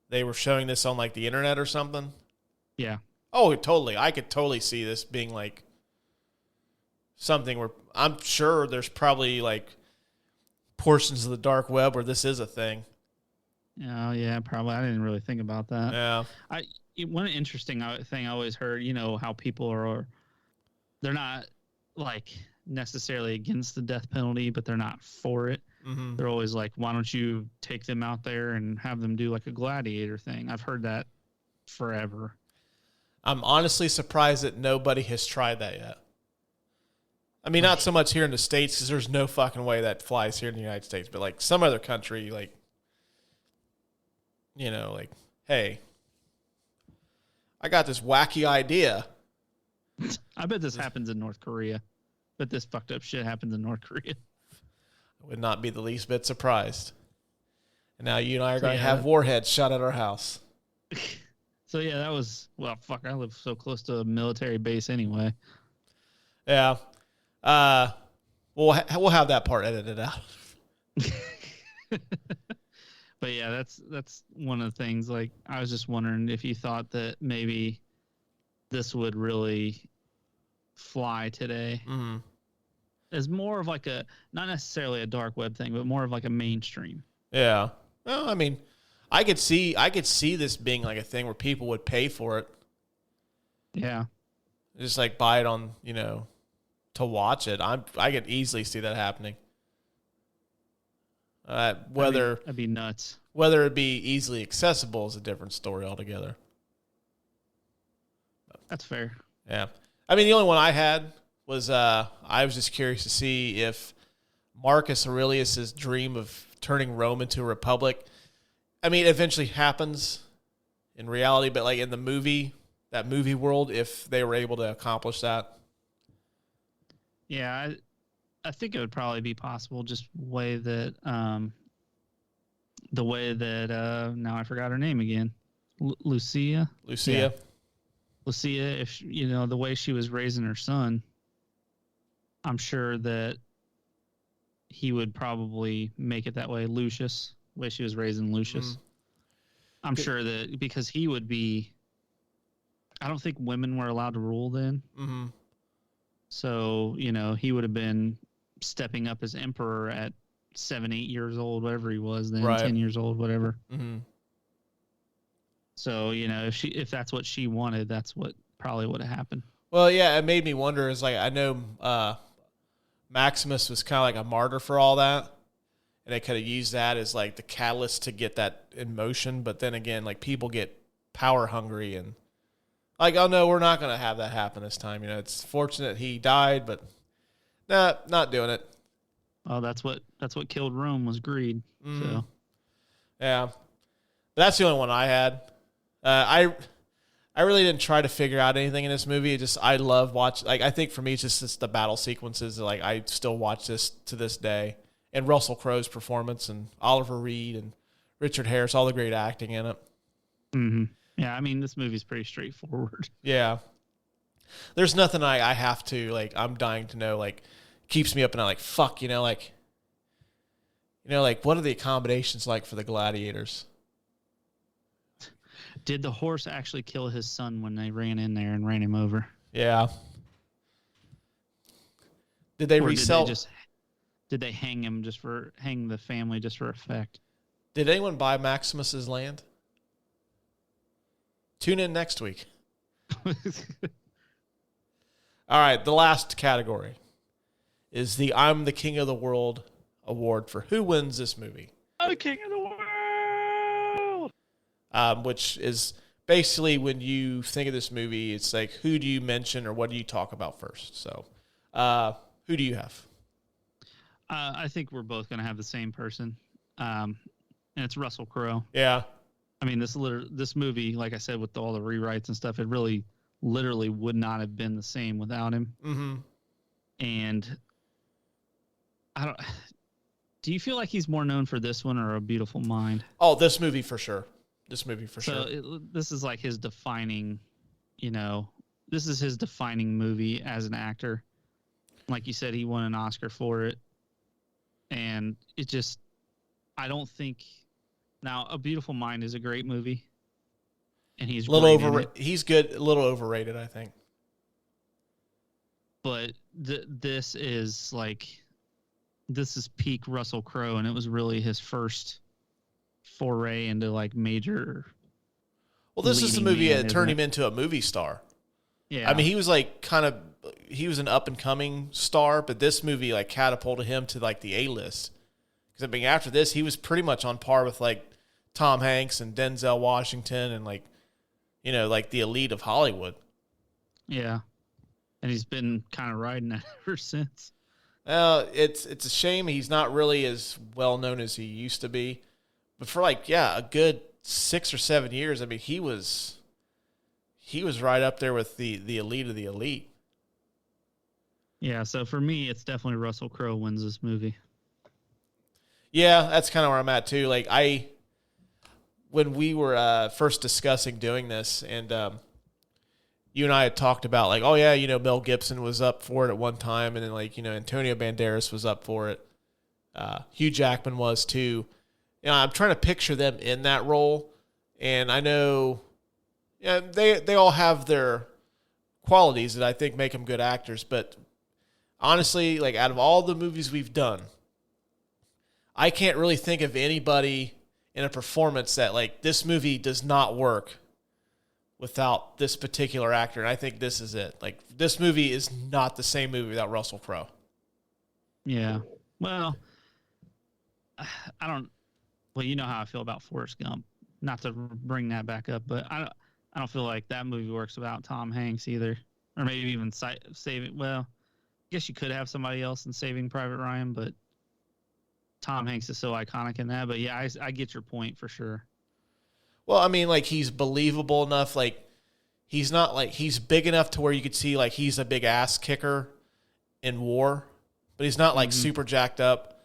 they were showing this on like the internet or something? Yeah. Oh, totally. I could totally see this being like something where I'm sure there's probably like portions of the dark web where this is a thing. Oh, yeah, probably. I didn't really think about that. Yeah. One interesting thing I always heard, how people they're not like necessarily against the death penalty, but they're not for it. Mm-hmm. They're always like, why don't you take them out there and have them do like a gladiator thing? I've heard that forever. I'm honestly surprised that nobody has tried that yet. I mean, not so much here in the States because there's no fucking way that flies here in the United States, but like some other country, like, like, hey, I got this wacky idea. I bet this happens in North Korea. But this fucked up shit happens in North Korea. I would not be the least bit surprised. And now you and I are going to have warheads shot at our house. So, yeah, that was, fuck, I live so close to a military base anyway. Yeah. We'll have that part edited out. But, yeah, that's one of the things. Like, I was just wondering if you thought that maybe this would really fly today. Mm-hmm. As more of like not necessarily a dark web thing, but more of like a mainstream. Yeah. Well, I mean, I could see this being like a thing where people would pay for it. Yeah. Just like buy it on, to watch it. I could easily see that happening. That'd be nuts. Whether it be easily accessible is a different story altogether. That's fair. Yeah. I mean, the only one I had was I was just curious to see if Marcus Aurelius' dream of turning Rome into a republic, I mean, it eventually happens in reality, but like in the movie, that movie world, if they were able to accomplish that. Yeah, I think it would probably be possible, just the way that now I forgot her name again. Lucia. Yeah. Lucia, if the way she was raising her son, I'm sure that he would probably make it that way. Lucius, the way she was raising Lucius. I'm sure that because he would be, I don't think women were allowed to rule then. Mm-hmm. So, he would have been stepping up as emperor at 7, 8 years old, whatever he was then, right. 10 years old, whatever. Mm-hmm. So, if that's what she wanted, that's what probably would have happened. Well, yeah, it made me wonder, is like, I know Maximus was kind of like a martyr for all that, and they could have used that as like the catalyst to get that in motion. But then again, like people get power hungry and like, oh no, we're not going to have that happen this time. It's fortunate he died, but nah, not doing it. Oh, that's what killed Rome was greed. Mm. So, yeah, but that's the only one I had. I really didn't try to figure out anything in this movie. I love watching. Like, I think for me, it's the battle sequences. Like, I still watch this to this day. And Russell Crowe's performance, and Oliver Reed, and Richard Harris, all the great acting in it. Mm-hmm. Yeah, I mean, this movie's pretty straightforward. Yeah, there's nothing I have to like. I'm dying to know. Like, keeps me up, and I'm like, fuck, like what are the accommodations like for the gladiators? Did the horse actually kill his son when they ran in there and ran him over? Yeah. Did they resell? Did they hang the family just for effect? Did anyone buy Maximus's land? Tune in next week. All right, the last category is the I'm the King of the World award for who wins this movie. I'm the King of the World! Which is basically when you think of this movie, it's like, who do you mention or what do you talk about first? So, who do you have? I think we're both going to have the same person, and it's Russell Crowe. Yeah. I mean, this movie, like I said, with all the rewrites and stuff, it really, literally would not have been the same without him. Mm-hmm. And do you feel like he's more known for this one or A Beautiful Mind? Oh, this movie for sure. So this is like his defining, this is his defining movie as an actor. Like you said, he won an Oscar for it. And it just, I don't think, now A Beautiful Mind is a great movie. And he's he's good, a little overrated, I think. But this is peak Russell Crowe, and it was really his first foray into like major. Well, this is the movie that turned him into a movie star. Yeah, I mean, he was like he was an up and coming star, but this movie like catapulted him to like the A-list. Because I mean, after this, he was pretty much on par with like Tom Hanks and Denzel Washington and like like the elite of Hollywood. Yeah, and he's been kind of riding that ever since. It's a shame he's not really as well known as he used to be. But for a good 6 or 7 years, I mean, he was right up there with the elite of the elite. Yeah, so for me, it's definitely Russell Crowe wins this movie. Yeah, that's kind of where I'm at too. Like when we were first discussing doing this, and you and I had talked about like, oh yeah, Mel Gibson was up for it at one time, and then Antonio Banderas was up for it. Hugh Jackman was too. I'm trying to picture them in that role, and I know, they all have their qualities that I think make them good actors. But honestly, like out of all the movies we've done, I can't really think of anybody in a performance that like this movie does not work without this particular actor. And I think this is it. Like this movie is not the same movie without Russell Crowe. Yeah. Well, I don't. Well, you know how I feel about Forrest Gump. Not to bring that back up, but I don't feel like that movie works without Tom Hanks either, or maybe even Saving. Well, I guess you could have somebody else in Saving Private Ryan, but Tom Hanks is so iconic in that. But yeah, I get your point for sure. Well, I mean, like he's believable enough. Like he's not like he's big enough to where you could see like he's a big ass kicker in war, but he's not like super jacked up.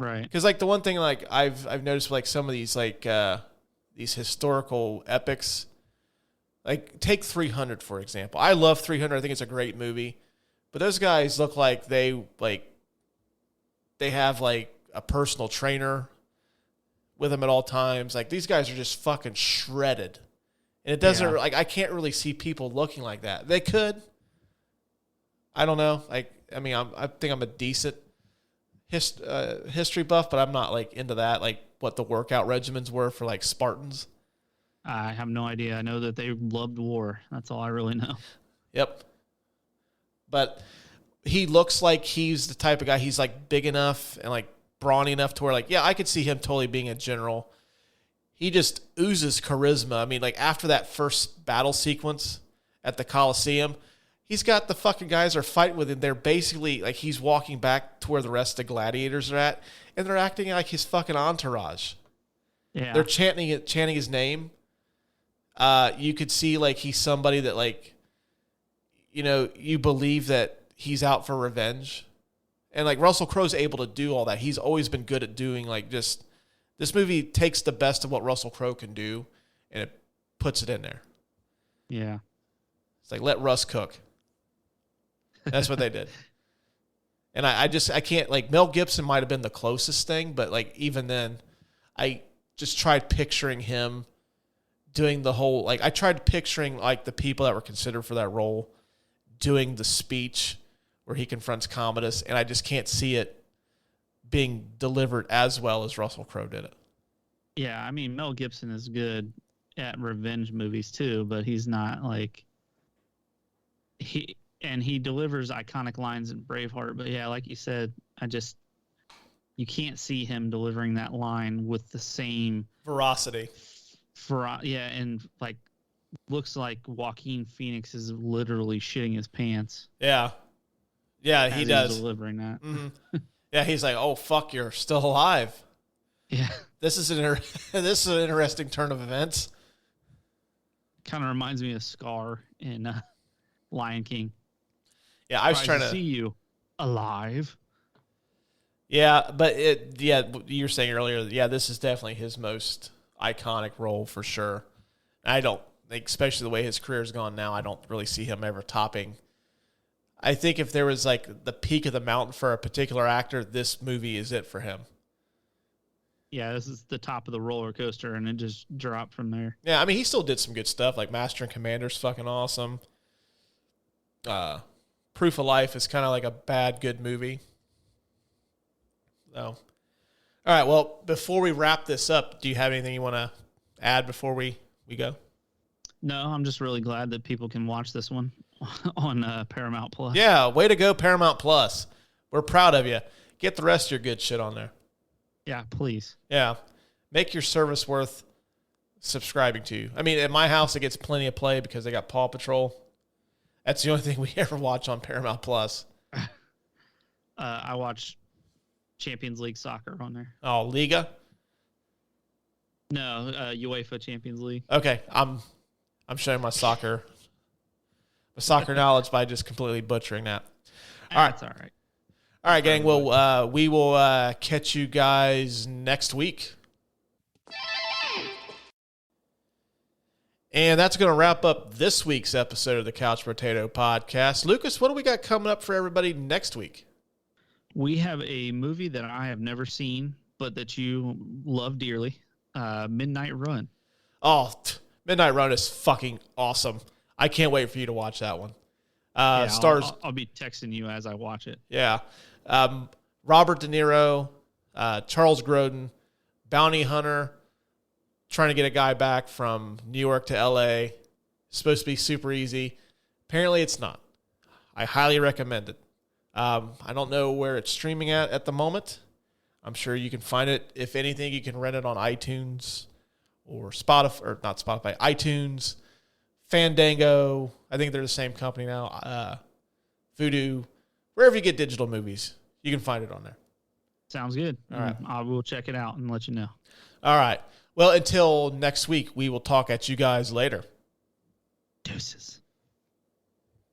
Right. Because like the one thing like I've noticed with, like some of these like these historical epics, like take 300 for example. I love 300. I think it's a great movie, but those guys look like they have like a personal trainer with them at all times. Like these guys are just fucking shredded, and it doesn't like I can't really see people looking like that. They could. I don't know. Like I mean, I think I'm a decent history buff, but I'm not like into that. Like what the workout regimens were for like Spartans. I have no idea. I know that they loved war. That's all I really know. Yep. But he looks like he's the type of guy. He's like big enough and like brawny enough to where like, yeah, I could see him totally being a general. He just oozes charisma. I mean, like after that first battle sequence at the Coliseum, he's got the fucking guys are fighting with him. They're basically like he's walking back to where the rest of the gladiators are at, and they're acting like his fucking entourage. Yeah, they're chanting his name. You could see like he's somebody that like, you know, you believe that he's out for revenge, and like Russell Crowe's able to do all that. He's always been good at doing like just this movie takes the best of what Russell Crowe can do, and it puts it in there. Yeah, it's like let Russ cook. That's what they did. And I can't, like, Mel Gibson might have been the closest thing, but, like, even then, I just tried picturing him doing the whole, like, I tried picturing, like, the people that were considered for that role doing the speech where he confronts Commodus, and I just can't see it being delivered as well as Russell Crowe did it. Yeah, I mean, Mel Gibson is good at revenge movies, too, but he's not, like, he delivers iconic lines in Braveheart, but yeah, like you said, you can't see him delivering that line with the same veracity. And like looks like Joaquin Phoenix is literally shitting his pants. Yeah, he does delivering that. Mm-hmm. Yeah, he's like, "Oh fuck, you're still alive." Yeah, this is an interesting turn of events. Kind of reminds me of Scar in Lion King. Yeah, I was trying to see you alive. Yeah, but you were saying earlier, this is definitely his most iconic role for sure. I don't think, especially the way his career's gone now, I don't really see him ever topping. I think if there was like the peak of the mountain for a particular actor, this movie is it for him. Yeah, this is the top of the roller coaster, and it just dropped from there. Yeah, I mean, he still did some good stuff, like Master and Commander's fucking awesome. Proof of Life is kind of like a bad, good movie. So, all right, well, before we wrap this up, do you have anything you want to add before we go? No, I'm just really glad that people can watch this one on Paramount Plus. Yeah, way to go, Paramount Plus. We're proud of you. Get the rest of your good shit on there. Yeah, please. Yeah. Make your service worth subscribing to. I mean, at my house, it gets plenty of play because they got Paw Patrol. That's the only thing we ever watch on Paramount Plus. I watch Champions League soccer on there. Oh, Liga? No, UEFA Champions League. Okay, I'm showing my soccer knowledge by just completely butchering that. All right, that's all right. All right, gang. Well, we will catch you guys next week. And that's going to wrap up this week's episode of the Couch Potato Podcast. Lucas, what do we got coming up for everybody next week? We have a movie that I have never seen, but that you love dearly, Midnight Run. Oh, Midnight Run is fucking awesome. I can't wait for you to watch that one. Yeah, Stars. I'll be texting you as I watch it. Yeah. Robert De Niro, Charles Grodin, bounty hunter, trying to get a guy back from New York to L.A. It's supposed to be super easy. Apparently it's not. I highly recommend it. I don't know where it's streaming at the moment. I'm sure you can find it. If anything, you can rent it on iTunes or Spotify, or not Spotify, iTunes, Fandango. I think they're the same company now. Vudu, wherever you get digital movies, you can find it on there. Sounds good. All right. I will check it out and let you know. All right. Well, until next week, we will talk at you guys later. Deuces.